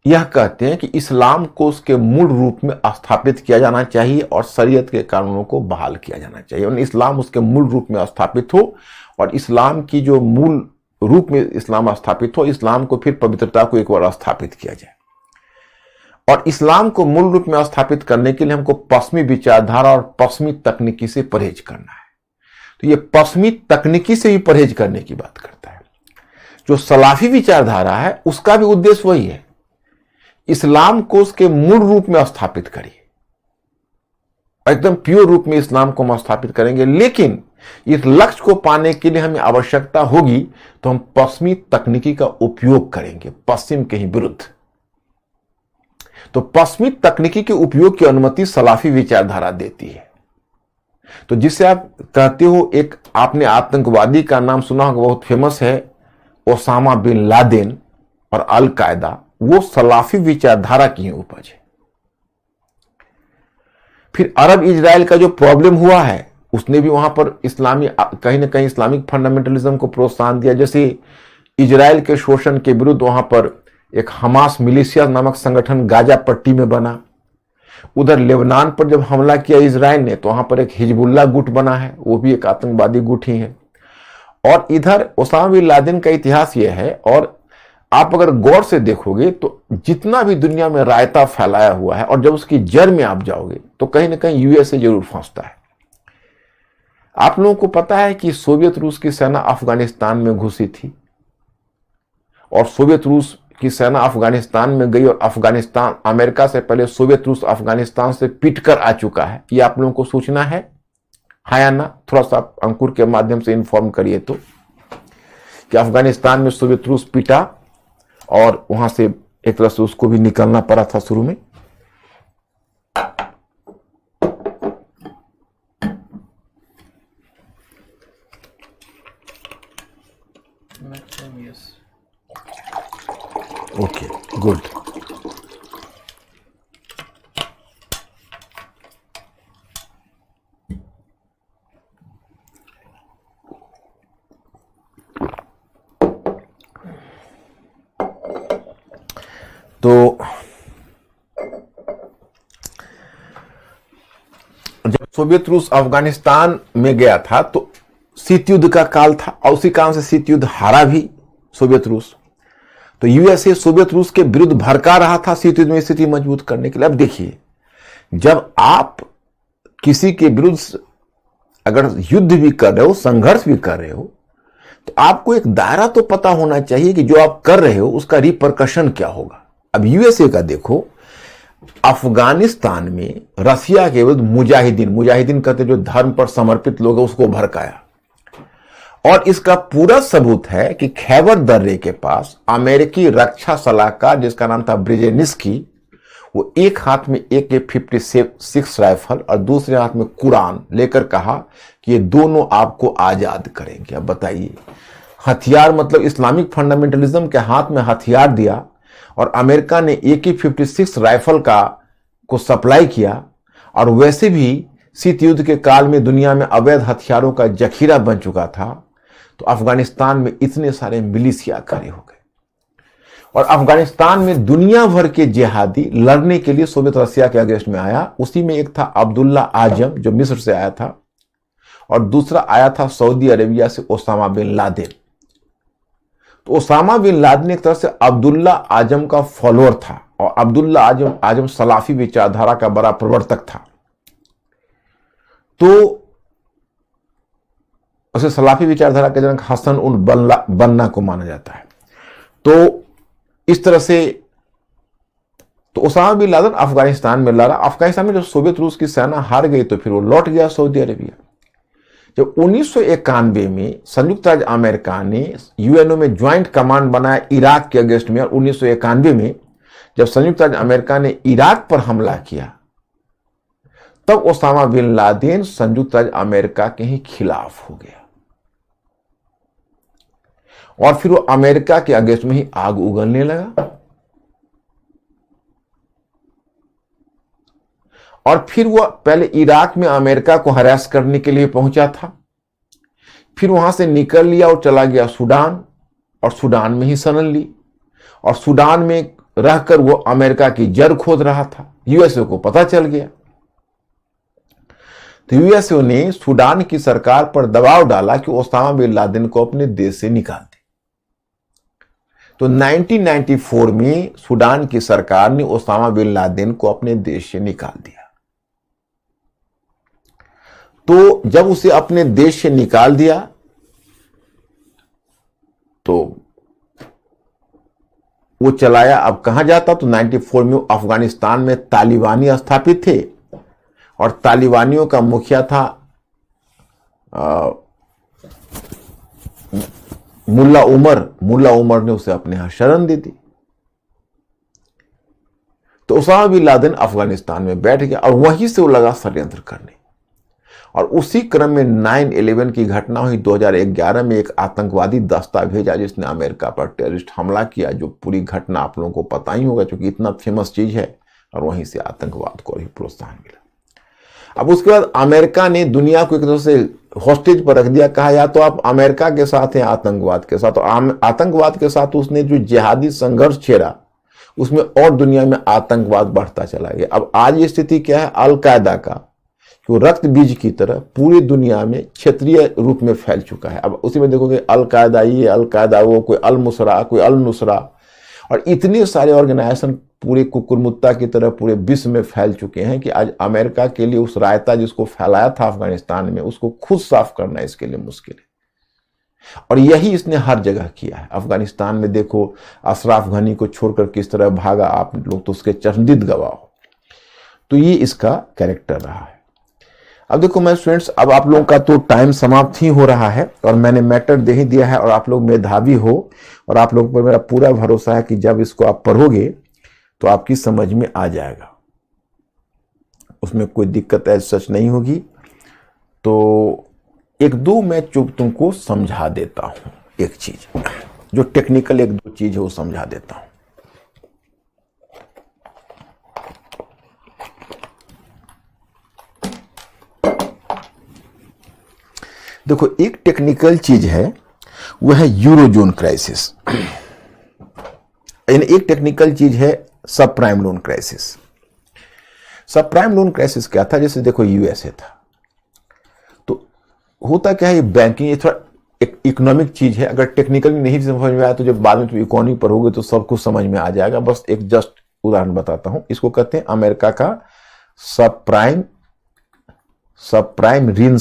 यह कहते हैं कि इस्लाम को उसके मूल रूप में स्थापित किया जाना चाहिए और शरीयत के कानूनों को बहाल किया जाना चाहिए, और इस्लाम उसके मूल रूप में स्थापित हो, और इस्लाम की जो मूल रूप में इस्लाम स्थापित हो, इस्लाम को फिर पवित्रता को एक बार स्थापित किया जाए। और इस्लाम को मूल रूप में स्थापित करने के लिए हमको पश्चिमी विचारधारा और पश्चिमी तकनीकी से परहेज करना है। तो ये पश्चिमी तकनीकी से भी परहेज करने की बात करता है। जो सलाफी विचारधारा है उसका भी उद्देश्य वही है, इस्लाम को उसके मूल रूप में स्थापित करिए, एकदम प्योर रूप में इस्लाम को हम स्थापित करेंगे, लेकिन इस लक्ष्य को पाने के लिए हमें आवश्यकता होगी तो हम पश्चिमी तकनीकी का उपयोग करेंगे, पश्चिम के ही विरुद्ध। तो पश्चिमी तकनीकी के उपयोग की अनुमति सलाफी विचारधारा देती है। तो जिसे आप कहते हो, एक आपने आतंकवादी का नाम सुना होगा, बहुत फेमस है, ओसामा बिन लादेन और अल कायदा, वो सलाफी विचारधारा की उपज है। फिर अरब इजराइल का जो प्रॉब्लम हुआ है, उसने भी वहां पर इस्लामी, कहीं ना कहीं इस्लामिक फंडामेंटलिज्म को प्रोत्साहन दिया। जैसे इजराइल के शोषण के विरुद्ध वहां पर एक हमास मिलिशिया नामक संगठन गाजा पट्टी में बना। उधर लेबनान पर जब हमला किया इजराइल ने, तो वहां पर एक हिजबुल्ला गुट बना है, वो भी एक आतंकवादी गुट ही है। और इधर ओसामा बिन लादेन का इतिहास यह है, और आप अगर गौर से देखोगे तो जितना भी दुनिया में रायता फैलाया हुआ है, और जब उसकी जड़ में आप जाओगे तो कहीं ना कहीं यूएसए जरूर फंसता है। आप लोगों को पता है कि सोवियत रूस की सेना अफगानिस्तान में घुसी थी, और सोवियत रूस की सेना अफगानिस्तान में गई, और अफगानिस्तान अमेरिका से पहले सोवियत रूस अफगानिस्तान से पिटकर आ चुका है। ये आप लोगों को सूचना है या ना? थोड़ा सा आप अंकुर के माध्यम से इन्फॉर्म करिए तो, कि अफगानिस्तान में सोवियत रूस पिटा और वहां से एक तरह से उसको भी निकलना पड़ा था शुरू में। Okay, good. तो जब सोवियत रूस अफगानिस्तान में गया था तो शीत युद्ध का काल था, और उसी कारण से शीत युद्ध हारा भी सोवियत रूस। तो यूएसए सोवियत रूस के विरुद्ध भड़का रहा था शीत युद्ध में स्थिति मजबूत करने के लिए। अब देखिए, जब आप किसी के विरुद्ध अगर युद्ध भी कर रहे हो, संघर्ष भी कर रहे हो, तो आपको एक दायरा तो पता होना चाहिए कि जो आप कर रहे हो उसका रिपरकशन क्या होगा। अब यूएसए का देखो, अफगानिस्तान में रसिया के विरुद्ध मुजाहिदीन कहते जो धर्म पर समर्पित लोग हैं, उसको भड़काया। और इसका पूरा सबूत है कि खैबर दर्रे के पास अमेरिकी रक्षा सलाहकार जिसका नाम था ब्रेजेनिस्की, वो एक हाथ में AK-56 राइफल और दूसरे हाथ में कुरान लेकर कहा कि ये दोनों आपको आजाद करेंगे। अब बताइए, हथियार मतलब इस्लामिक फंडामेंटलिज्म के हाथ में हथियार दिया, और अमेरिका ने AK-56 राइफल को सप्लाई किया। और वैसे भी शीत युद्ध के काल में दुनिया में अवैध हथियारों का जखीरा बन चुका था, तो अफगानिस्तान में इतने सारे मिलिशिया खड़े हो गए, और अफगानिस्तान में दुनिया भर के जिहादी लड़ने के लिए सोवियत रसिया के अगेंस्ट में आया। उसी में एक था अब्दुल्ला आजम जो मिस्र से आया था, और दूसरा आया था सऊदी अरेबिया से ओसामा बिन लादेन। तो ओसामा बिन लादेन एक तरह से अब्दुल्ला आजम का फॉलोअर था, और अब्दुल्ला आजम सलाफी विचारधारा का बड़ा प्रवर्तक था। तो उसे सलाफी विचारधारा के जनक हसन उल बन्ना को माना जाता है। तो इस तरह से तो ओसामा बिन लादेन अफगानिस्तान में लड़ा। अफगानिस्तान में जब सोवियत रूस की सेना हार गई तो फिर वो लौट गया सऊदी अरेबिया। जब 1991 में संयुक्त राज्य अमेरिका ने यूएनओ में ज्वाइंट कमांड बनाया इराक के अगेंस्ट में, और 1991 में जब संयुक्त राज्य अमेरिका ने इराक पर हमला किया, तब ओसामा बिन लादेन संयुक्त राज्य अमेरिका के ही खिलाफ हो गया, और फिर वो अमेरिका के अगेंस्ट में ही आग उगलने लगा। और फिर वो पहले इराक में अमेरिका को हरास करने के लिए पहुंचा था, फिर वहां से निकल लिया और चला गया सूडान, और सूडान में ही सनन ली, और सूडान में रहकर वो अमेरिका की जड़ खोद रहा था। यूएसए को पता चल गया, तो यूएसए ने सूडान की सरकार पर दबाव डाला कि ओसामा बिन लादेन को अपने देश से निकाल दे। तो 1994 में सूडान की सरकार ने ओसामा बिन लादेन को अपने देश से निकाल दिया। तो जब उसे अपने देश से निकाल दिया तो वो चलाया, अब कहां जाता? तो 94 में अफगानिस्तान में तालिबानी स्थापित थे, और तालिबानियों का मुखिया था मुल्ला उमर ने उसे अपने यहां शरण दे दी। तो ओसामा बिन लादेन अफगानिस्तान में बैठ गया, और वहीं से वो लगा षड्यंत्र करने। और उसी क्रम में 9/11 की घटना हुई। 2011 में एक आतंकवादी दस्ता भेजा जिसने अमेरिका पर टेररिस्ट हमला किया, जो पूरी घटना आप लोगों को पता ही होगा क्योंकि इतना फेमस चीज है, और वहीं से आतंकवाद को भी प्रोत्साहन मिला। अब उसके बाद अमेरिका ने दुनिया को एक तरह से हॉस्टेज पर रख दिया, कहा या तो आप अमेरिका के साथ हैं आतंकवाद के साथ, और आतंकवाद के साथ उसने जो जिहादी संघर्ष छेड़ा उसमें और दुनिया में आतंकवाद बढ़ता चला गया। अब आज ये स्थिति क्या है, अल-कायदा का, वो रक्त बीज की तरह पूरी दुनिया में क्षेत्रीय रूप में फैल चुका है। अब उसी में देखोगे अल-कायदा ये, अल-कायदा वो, कोई अल-मुसरा, कोई अल-नुसरा, और इतने सारे ऑर्गेनाइजेशन पूरे कुकुरमुत्ता की तरह पूरे विश्व में फैल चुके हैं कि आज अमेरिका के लिए उस रायता जिसको फैलाया था अफगानिस्तान में, उसको खुद साफ करना इसके लिए मुश्किल है। और यही इसने हर जगह किया है। अफगानिस्तान में देखो अशरफ गनी को छोड़कर किस तरह भागा, आप लोग तो उसके चश्मदीद गवाह हो। तो ये इसका कैरेक्टर रहा है। अब देखो मैं स्टूडेंट्स, अब आप लोगों का तो टाइम समाप्त ही हो रहा है और मैंने मैटर दे ही दिया है, और आप लोग मेधावी हो और आप लोगों पर मेरा पूरा भरोसा है कि जब इसको आप पढ़ोगे तो आपकी समझ में आ जाएगा, उसमें कोई दिक्कत ऐसा सच नहीं होगी। तो एक दो मैं चुप तुमको समझा देता हूं, एक चीज जो टेक्निकल एक दो चीज है वो समझा देता हूं। देखो एक टेक्निकल चीज है वो है यूरोजोन क्राइसिस, यानी एक टेक्निकल चीज है सब प्राइम लोन क्राइसिस। सब प्राइम लोन क्राइसिस क्या था, जैसे देखो यूएसए था, तो होता क्या है, ये बैंकिंग ये थोड़ा एक इकोनॉमिक चीज है। अगर टेक्निकली नहीं समझ में आया तो जब बाद में तुम इकोनॉमी पढ़ोगे तो सब कुछ समझ में आ जाएगा। बस एक जस्ट उदाहरण बताता हूं, इसको कहते हैं अमेरिका का सब प्राइम ऋण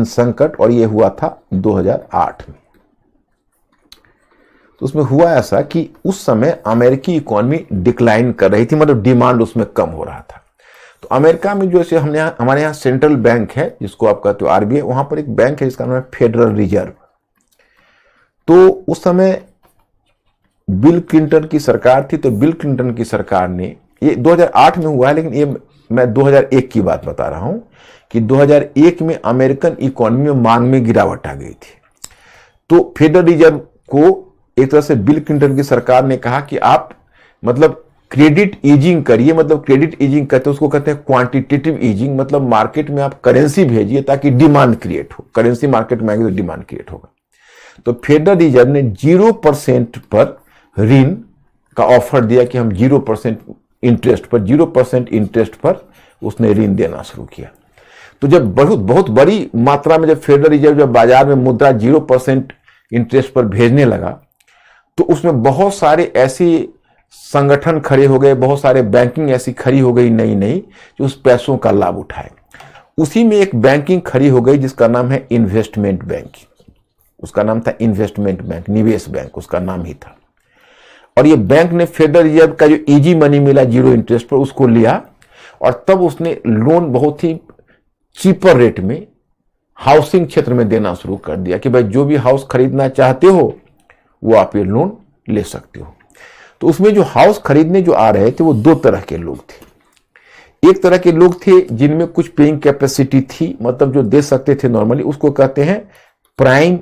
संकट, और ये हुआ था 2008 में। तो उसमें हुआ ऐसा कि उस समय अमेरिकी इकोनॉमी डिक्लाइन कर रही थी, मतलब डिमांड उसमें कम हो रहा था। तो अमेरिका में जो ऐसे हमारे यहाँ सेंट्रल बैंक है जिसको आप कहते हो आरबीआई, वहां पर एक बैंक है जिसका नाम है फेडरल रिजर्व। तो उस समय बिल क्लिंटन की सरकार थी, तो बिल क्लिंटन की सरकार ने, ये 2008 में हुआ है लेकिन ये मैं 2001 की बात बता रहा हूं कि 2001 में अमेरिकन इकोनॉमी में मांग में गिरावट आ गई थी। तो फेडरल रिजर्व को एक तरह से बिल क्लिंटन की सरकार ने कहा कि आप मतलब क्रेडिट ईजिंग करिए, मतलब क्रेडिट ईजिंग कहते हैं उसको कहते हैं क्वांटिटेटिव ईजिंग, मतलब मार्केट में आप करेंसी भेजिए ताकि डिमांड क्रिएट हो, करेंसी मार्केट में आएगी तो डिमांड क्रिएट होगा। तो फेडरल रिजर्व ने 0% पर ऋण का ऑफर दिया कि हम 0% इंटरेस्ट पर उसने ऋण देना शुरू किया। तो जब बहुत बड़ी मात्रा में जब फेडरल रिजर्व जब बाजार में मुद्रा 0% इंटरेस्ट पर भेजने लगा, तो उसमें बहुत सारे ऐसे संगठन खड़े हो गए, बहुत सारे बैंकिंग ऐसी खड़ी हो गई नई जो उस पैसों का लाभ उठाए। उसी में एक बैंकिंग खड़ी हो गई जिसका नाम है इन्वेस्टमेंट बैंक, उसका नाम था इन्वेस्टमेंट बैंक, निवेश बैंक उसका नाम ही था। और ये बैंक ने फेडरल रिजर्व का जो इजी मनी मिला 0 इंटरेस्ट पर उसको लिया, और तब उसने लोन बहुत ही चीपर रेट में हाउसिंग क्षेत्र में देना शुरू कर दिया कि भाई जो भी हाउस खरीदना चाहते हो वो आप ये लोन ले सकते हो। तो उसमें जो हाउस खरीदने जो आ रहे थे वो दो तरह के लोग थे। एक तरह के लोग थे जिनमें कुछ पेइंग कैपेसिटी थी, मतलब जो दे सकते थे नॉर्मली, उसको कहते हैं प्राइम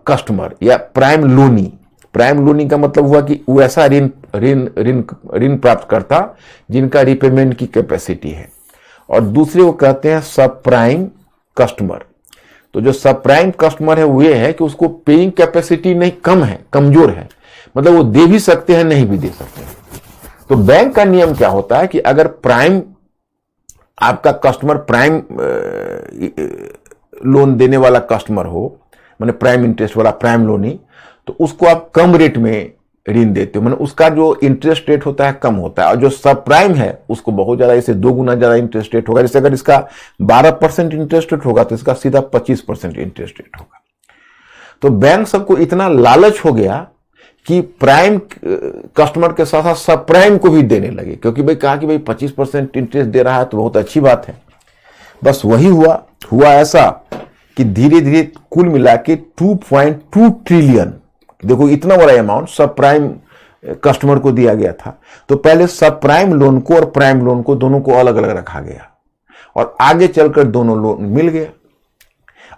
कस्टमर या प्राइम लोनी। प्राइम लोनी का मतलब हुआ कि वो ऐसा ऋण प्राप्त करता जिनका रिपेमेंट की कैपेसिटी है। और दूसरे को कहते हैं सब प्राइम कस्टमर। तो जो सब प्राइम कस्टमर है वो ये है कि उसको पेइंग कैपेसिटी नहीं, कम है, कमजोर है, मतलब वो दे भी सकते हैं नहीं भी दे सकते हैं। तो बैंक का नियम क्या होता है कि अगर प्राइम आपका कस्टमर प्राइम लोन देने वाला कस्टमर हो, माने प्राइम इंटरेस्ट वाला प्राइम लोनी, तो उसको आप कम रेट में ऋण देते हो, माने उसका जो इंटरेस्ट रेट होता है कम होता है। और जो सब प्राइम है उसको बहुत ज्यादा, इसे 2 गुना ज्यादा इंटरेस्ट रेट होगा। जैसे अगर इसका 12% इंटरेस्ट रेट होगा तो इसका सीधा 25% इंटरेस्ट रेट होगा। तो बैंक सबको इतना लालच हो गया कि प्राइम कस्टमर के साथ साथ सब प्राइम को भी देने लगे, क्योंकि भाई कहा कि भाई 25% इंटरेस्ट दे रहा है तो बहुत अच्छी बात है। बस वही हुआ ऐसा कि धीरे धीरे कुल मिला के 2.2 ट्रिलियन, देखो इतना बड़ा अमाउंट सब प्राइम कस्टमर को दिया गया था। तो पहले सब प्राइम लोन को और प्राइम लोन को दोनों को अलग अलग रखा गया, और आगे चलकर दोनों लोन मिल गया।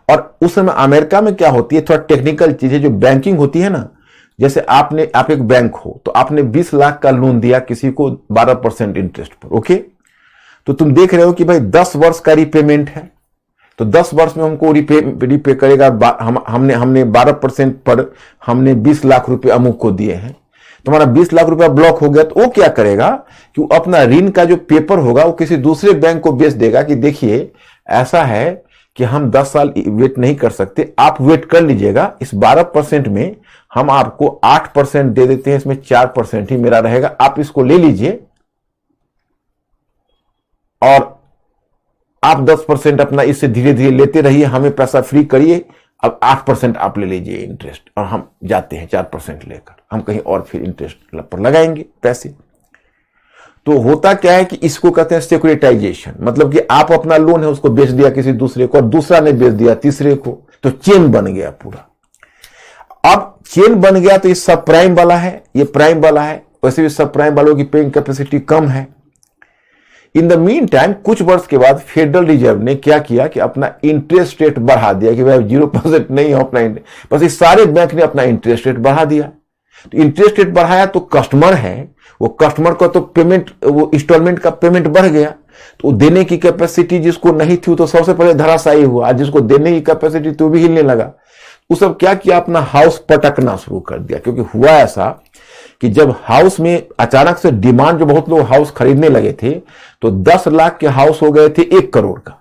और उस समय अमेरिका में क्या होती है, थोड़ा टेक्निकल चीज है, जो बैंकिंग होती है ना, जैसे आप एक बैंक हो तो आपने 20 लाख का लोन दिया किसी को 12% इंटरेस्ट पर, ओके। तो तुम देख रहे हो कि भाई 10 वर्ष का रिपेमेंट है, तो 10 वर्ष में हमको रिपे करेगा। हमने 12% पर हमने 20 लाख रुपए अमुक को दिए हैं, तुम्हारा 20 लाख रुपया ब्लॉक हो गया, तो वो क्या करेगा कि वो अपना ऋण का जो पेपर होगा वो किसी दूसरे बैंक को बेच देगा कि देखिए ऐसा है कि हम 10 साल वेट नहीं कर सकते, आप वेट कर लीजिएगा, इस 12% में हम आपको 8% दे देते हैं, इसमें 4% ही मेरा रहेगा, आप इसको ले लीजिए और आप 10% अपना इससे धीरे धीरे लेते रहिए, हमें पैसा फ्री करिए, अब 8% आप ले लीजिए इंटरेस्ट, और हम जाते हैं 4% लेकर, हम कहीं और फिर इंटरेस्ट पर लगाएंगे पैसे। तो होता क्या है कि इसको कहते हैं सिक्योरिटाइजेशन, मतलब कि आप अपना लोन है उसको बेच दिया किसी दूसरे को, और दूसरा ने बेच दिया तीसरे को, तो चेन बन गया पूरा। अब चेन बन गया तो ये सब प्राइम वाला है, ये प्राइम वाला है, वैसे भी सब प्राइम वालों की पेइंग कैपेसिटी कम है। इन द मीन टाइम कुछ वर्ष के बाद फेडरल रिजर्व ने क्या किया कि अपना इंटरेस्ट रेट बढ़ा दिया कि भाई 0% नहीं हो अपना, बस इस सारे बैंक ने अपना इंटरेस्ट रेट बढ़ा दिया। तो इंटरेस्ट रेट बढ़ाया तो कस्टमर है, वो कस्टमर का तो पेमेंट, वो इंस्टॉलमेंट का पेमेंट बढ़ गया, तो देने की कैपेसिटी जिसको नहीं थी तो सबसे पहले धराशायी हुआ, आज जिसको देने की कैपेसिटी तो भी हिलने लगा। वो सब क्या किया, अपना हाउस पटकना शुरू कर दिया, क्योंकि हुआ ऐसा कि जब हाउस में अचानक से डिमांड, जो बहुत लोग हाउस खरीदने लगे थे, तो 10 लाख के हाउस हो गए थे 1 करोड़ का,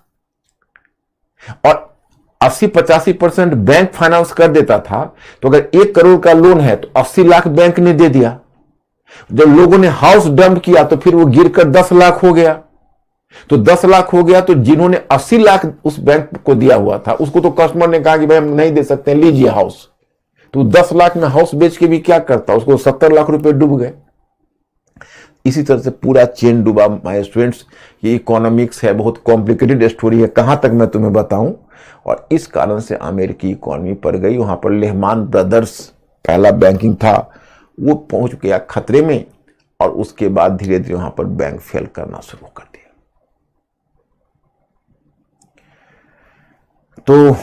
और 80-85% बैंक फाइनेंस कर देता था। तो अगर 1 करोड़ का लोन है तो 80 लाख बैंक ने दे दिया। जब लोगों ने हाउस डंप किया तो फिर वो गिरकर 10 लाख हो गया। तो 10 लाख हो गया तो जिन्होंने 80 लाख उस बैंक को दिया हुआ था, उसको तो कस्टमर ने कहा कि भाई हम नहीं दे सकते, लीजिए हाउस। तो 10 लाख में हाउस बेच के भी क्या करता, उसको 70 लाख रुपए डूब गए। इसी तरह से पूरा चेन डूबा। माय स्टूडेंट्स, ये इकोनॉमिक्स है, बहुत कॉम्प्लिकेटेड स्टोरी है, कहां तक मैं तुम्हें बताऊं। और इस कारण से अमेरिकी इकोनॉमी पर गई। वहां पर लेहमान ब्रदर्स पहला बैंकिंग था, वो पहुंच गया खतरे में, और उसके बाद धीरे धीरे वहां पर बैंक फेल करना शुरू कर दिया। तो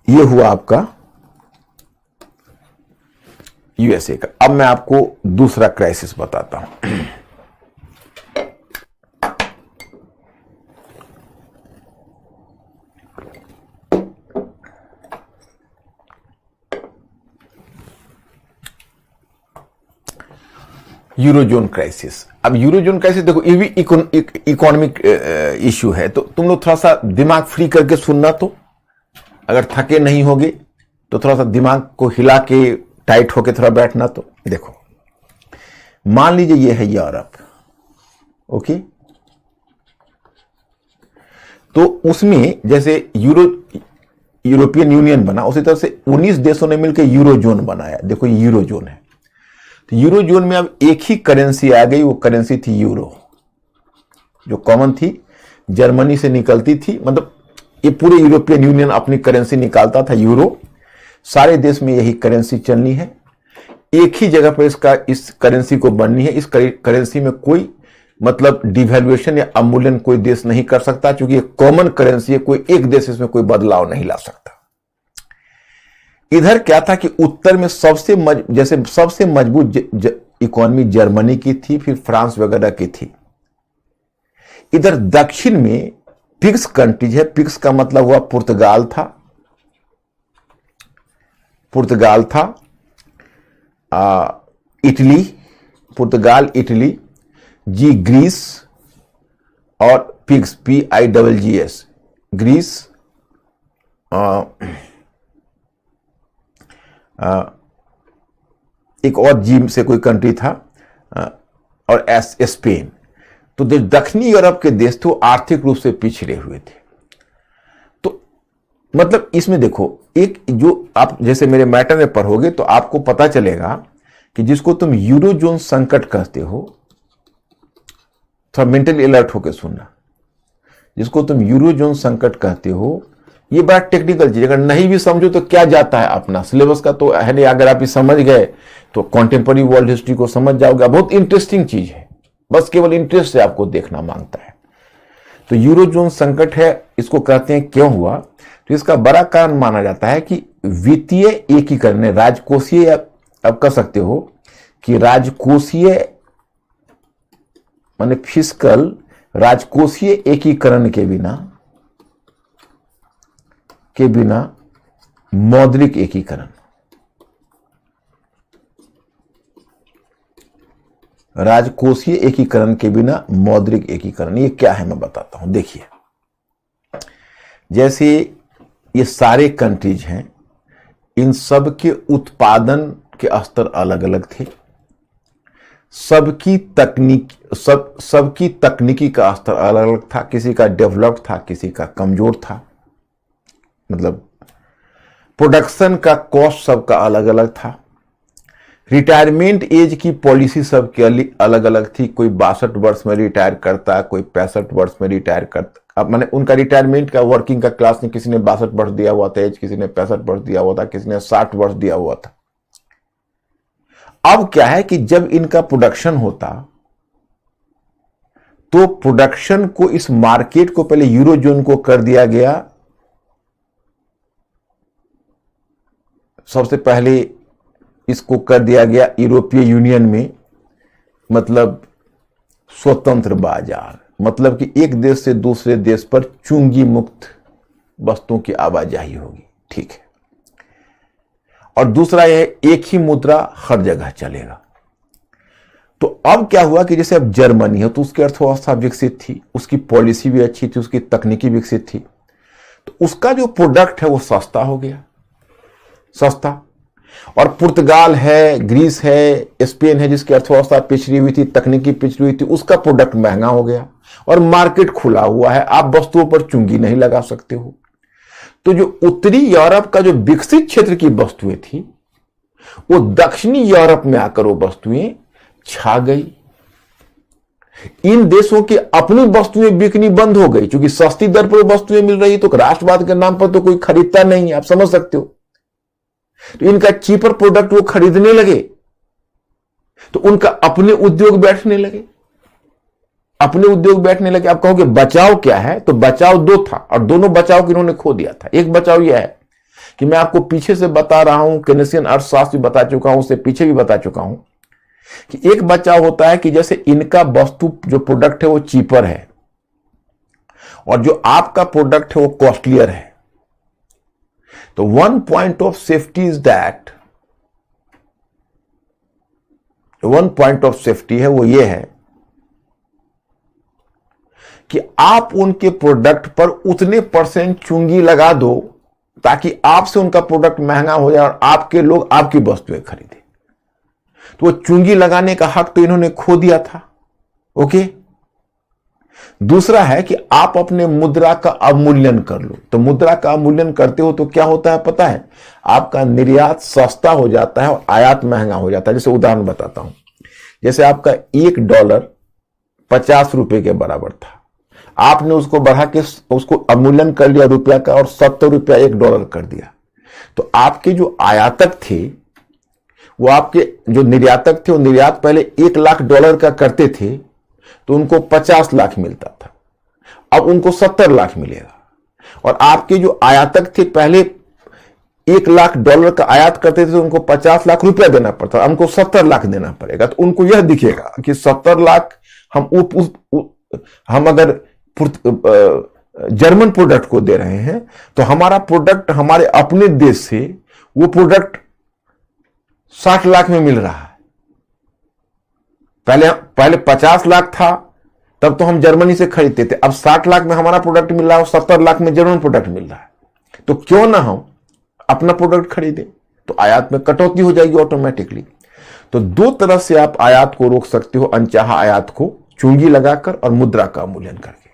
ये हुआ आपका यूएसए का। अब मैं आपको दूसरा क्राइसिस बताता हूं। Eurozone crisis. अब यूरोजोन क्राइसिस देखो, ये भी इकोनॉमिक इश्यू है, तो तुम लोग थोड़ा सा दिमाग फ्री करके सुनना, तो अगर थके नहीं होगे तो थोड़ा सा दिमाग को हिला के टाइट होके थोड़ा बैठना। तो देखो, मान लीजिए ये है यूरोप, ओके, तो उसमें जैसे यूरोपियन यूनियन बना, उसी तरह से 19 देशों ने मिलकर यूरोजोन बनाया। देखो ये यूरोजोन है। तो यूरोजोन में अब एक ही करेंसी आ गई, वो करेंसी थी यूरो, जो कॉमन थी, जर्मनी से निकलती थी। मतलब ये पूरे यूरोपियन यूनियन अपनी करेंसी निकालता था यूरो, सारे देश में यही करेंसी चलनी है, एक ही जगह पर इस करेंसी को बननी है। इस करेंसी में कोई मतलब डिवैल्यूएशन या अवमूल्यन कोई देश नहीं कर सकता, क्योंकि ये कॉमन करेंसी है, कोई एक देश इसमें कोई बदलाव नहीं ला सकता। इधर क्या था कि उत्तर में सबसे मजबूत इकोनॉमी जर्मनी की थी, फिर फ्रांस वगैरह की थी। इधर दक्षिण में पिग्स कंट्रीज है, पिग्स का मतलब हुआ पुर्तगाल था, इटली, पुर्तगाल, इटली, जी ग्रीस, और पिग्स PIGS ग्रीस, एक और जी से कोई कंट्री था, और स्पेन। तो जो दक्षिणी यूरोप के देश थे वो आर्थिक रूप से पिछड़े हुए थे। तो मतलब इसमें देखो, एक जो आप जैसे मेरे मैटर में पढ़ोगे तो आपको पता चलेगा कि जिसको तुम यूरोजोन संकट कहते हो, थोड़ा मेंटली अलर्ट होकर सुनना, जिसको तुम यूरोजोन संकट कहते हो, ये बड़ा टेक्निकल चीज, अगर नहीं भी समझो तो क्या जाता है, अपना सिलेबस का तो है नहीं, अगर आप ये समझ गए तो कॉन्टेम्पररी वर्ल्ड हिस्ट्री को समझ जाओगे। बहुत इंटरेस्टिंग चीज है, बस केवल इंटरेस्ट से आपको देखना मांगता है। तो यूरोजोन संकट है, इसको कहते हैं क्यों हुआ, तो इसका बड़ा कारण माना जाता है कि वित्तीय एकीकरण, राजकोषीय, आप कह सकते हो कि राजकोषीय माने फिस्कल, राजकोषीय एकीकरण के बिना के बिना मौद्रिक एकीकरण, राजकोषीय एकीकरण के बिना मौद्रिक एकीकरण, ये क्या है मैं बताता हूं। देखिए, जैसे ये सारे कंट्रीज हैं, इन सब के उत्पादन के स्तर अलग अलग थे, सबकी तकनीकी का स्तर अलग अलग था, किसी का डेवलप्ड था, किसी का कमजोर था, मतलब प्रोडक्शन का कॉस्ट सबका अलग अलग था। रिटायरमेंट एज की पॉलिसी सबकी अलग अलग थी, कोई 62 वर्ष में रिटायर करता, कोई 65 वर्ष में रिटायर करता। अब मैंने उनका रिटायरमेंट का वर्किंग का क्लास में किसी ने 62 वर्ष दिया हुआ था एज, किसी ने 65 वर्ष दिया हुआ था, किसी ने 60 वर्ष दिया हुआ था। अब क्या है कि जब इनका प्रोडक्शन होता तो प्रोडक्शन को, इस मार्केट को पहले यूरोजोन को कर दिया गया, सबसे पहले इसको कर दिया गया यूरोपीय यूनियन में, मतलब स्वतंत्र बाजार, मतलब कि एक देश से दूसरे देश पर चुंगी मुक्त वस्तुओं की आवाजाही होगी, ठीक है। और दूसरा यह एक ही मुद्रा हर जगह चलेगा। तो अब क्या हुआ कि जैसे अब जर्मनी है तो उसकी अर्थव्यवस्था विकसित थी, उसकी पॉलिसी भी अच्छी थी, उसकी तकनीकी विकसित थी, तो उसका जो प्रोडक्ट है वो सस्ता हो गया, सस्ता। और पुर्तगाल है, ग्रीस है, स्पेन है, जिसकी अर्थव्यवस्था पिछड़ी हुई थी, तकनीकी पिछड़ी हुई थी, उसका प्रोडक्ट महंगा हो गया और मार्केट खुला हुआ है, आप वस्तुओं पर चुंगी नहीं लगा सकते हो। तो जो उत्तरी यूरोप का जो विकसित क्षेत्र की वस्तुएं थी, वो दक्षिणी यूरोप में आकर वो वस्तुएं छा गई। इन देशों की अपनी वस्तुएं बिकनी बंद हो गई, क्योंकि सस्ती दर पर वस्तुएं मिल रही, तो राष्ट्रवाद के नाम पर तो कोई खरीदता नहीं है, आप समझ सकते हो। तो इनका चीपर प्रोडक्ट वो खरीदने लगे, तो उनका अपने उद्योग बैठने लगे, अपने उद्योग बैठने लगे। आप कहोगे बचाव क्या है, तो बचाव दो था और दोनों बचाव को इन्होंने खो दिया था। एक बचाव यह है कि मैं आपको पीछे से बता रहा हूं, केनेसियन अर्थशास्त्र भी बता चुका हूं, उससे पीछे भी बता चुका हूं कि एक बचाव होता है कि जैसे इनका वस्तु जो प्रोडक्ट है वो चीपर है और जो आपका प्रोडक्ट है वो कॉस्टलियर है। तो one point of safety is that, one point of safety है वो ये है कि आप उनके प्रोडक्ट पर उतने % चुंगी लगा दो ताकि आपसे उनका प्रोडक्ट महंगा हो जाए और आपके लोग आपकी वस्तुएं खरीदें। तो वो चुंगी लगाने का हक तो इन्होंने खो दिया था, ओके। दूसरा है कि आप अपने मुद्रा का अवमूल्यन कर लो। तो मुद्रा का अवमूल्यन करते हो तो क्या होता है पता है, आपका निर्यात सस्ता हो जाता है और आयात महंगा हो जाता है। जैसे उदाहरण बताता हूं, जैसे आपका $1 50 रुपए के बराबर था, आपने उसको बढ़ा के उसको अवमूल्यन कर लिया रुपया का और 70 रुपया $1 कर दिया। तो आपके जो आयातक थे वो, आपके जो निर्यातक थे वो निर्यात पहले $1 लाख का करते थे तो उनको 50 लाख मिलता था, अब उनको 70 लाख मिलेगा। और आपके जो आयातक थे पहले $1 लाख का आयात करते थे तो उनको 50 लाख रुपया देना पड़ता, हमको 70 लाख देना पड़ेगा। तो उनको यह दिखेगा कि 70 लाख हम अगर जर्मन प्रोडक्ट को दे रहे हैं तो हमारा प्रोडक्ट हमारे अपने देश से वो प्रोडक्ट 60 लाख में मिल रहा है। पहले 50 लाख था तब तो हम जर्मनी से खरीदते थे, अब 60 लाख में हमारा प्रोडक्ट मिल रहा है और 70 लाख में जर्मन प्रोडक्ट मिल रहा है। तो क्यों ना हम अपना प्रोडक्ट खरीदें, तो आयात में कटौती हो जाएगी ऑटोमेटिकली। तो दो तरह से आप आयात को रोक सकते हो, अनचाहा आयात को चुंगी लगाकर और मुद्रा का अवमूल्यन करके।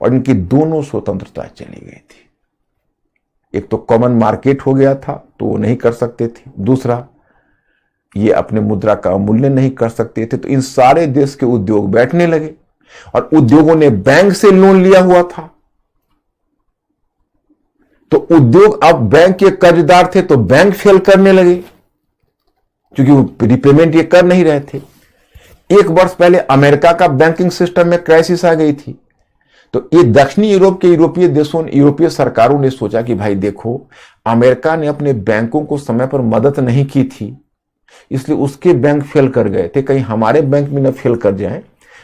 और इनकी दोनों स्वतंत्रता चली गई थी। एक तो कॉमन मार्केट हो गया था तो वो नहीं कर सकते थे, दूसरा ये अपने मुद्रा का अवमूल्यन नहीं कर सकते थे। तो इन सारे देश के उद्योग बैठने लगे और उद्योगों ने बैंक से लोन लिया हुआ था, तो उद्योग अब बैंक के कर्जदार थे तो बैंक फेल करने लगे क्योंकि वो रिपेमेंट ये कर नहीं रहे थे। 1 वर्ष पहले अमेरिका का बैंकिंग सिस्टम में क्राइसिस आ गई थी। तो ये दक्षिणी यूरोप के यूरोपीय सरकारों ने सोचा कि भाई देखो, अमेरिका ने अपने बैंकों को समय पर मदद नहीं की थी, इसलिए उसके बैंक फेल कर गए थे, कहीं हमारे बैंक में न फेल कर जाएं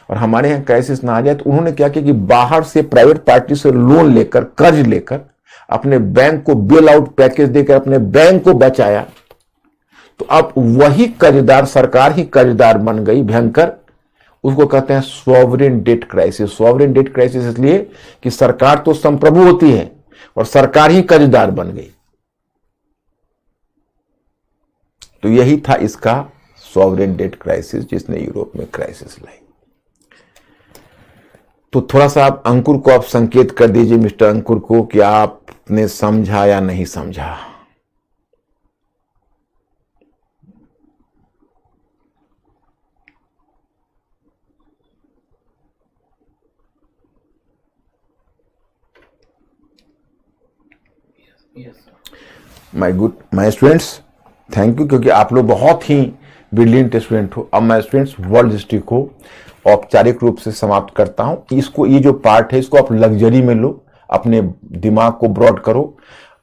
और हमारे यहाँ क्राइसिस ना आ जाए। तो उन्होंने क्या किया कि बाहर से प्राइवेट पार्टी से लोन लेकर, कर्ज लेकर अपने बैंक को बेल आउट पैकेज देकर अपने बैंक को बचाया, तो अब वही कर्जदार, सरकार ही कर्जदार बन गई भयंकर। उसको कहते हैं sovereign debt crisis. Sovereign debt crisis इसलिए कि सरकार तो संप्रभु होती है और सरकार ही कर्जदार बन गई। तो यही था इसका सॉवरेन डेट क्राइसिस जिसने यूरोप में क्राइसिस लाई। तो थोड़ा सा आप अंकुर को आप संकेत कर दीजिए, मिस्टर अंकुर को, कि आपने समझा या नहीं समझा। माय स्टूडेंट्स, थैंक यू, क्योंकि आप लोग बहुत ही ब्रिलियंट स्टूडेंट हो। अब मैं स्टूडेंट्स वर्ल्ड हिस्ट्री को औपचारिक रूप से समाप्त करता हूं। इसको, ये जो पार्ट है, इसको आप लग्जरी में लो, अपने दिमाग को ब्रॉड करो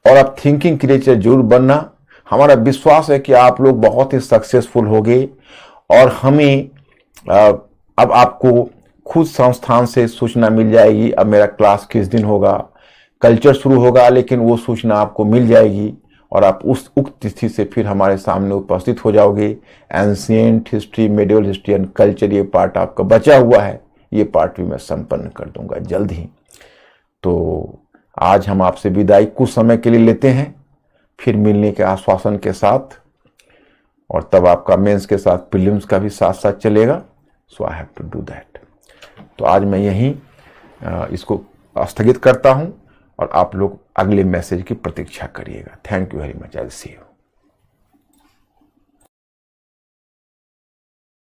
और आप थिंकिंग क्रिएचर जरूर बनना। हमारा विश्वास है कि आप लोग बहुत ही सक्सेसफुल होगे और हमें अब आपको खुद संस्थान से सूचना मिल जाएगी। अब मेरा क्लास किस दिन होगा, कल्चर शुरू होगा, लेकिन वो सूचना आपको मिल जाएगी और आप उस उक्त तिथि से फिर हमारे सामने उपस्थित हो जाओगे। Ancient history, medieval history and culture, ये पार्ट आपका बचा हुआ है, ये पार्ट भी मैं संपन्न कर दूंगा जल्द ही। तो आज हम आपसे विदाई कुछ समय के लिए लेते हैं, फिर मिलने के आश्वासन के साथ, और तब आपका मेंस के साथ प्रीलिम्स का भी साथ साथ चलेगा। So I have to do that. तो आज मैं यहीं इसको स्थगित करता हूं और आप लोग अगले मैसेज की प्रतीक्षा करिएगा। Thank you very much. I will see you.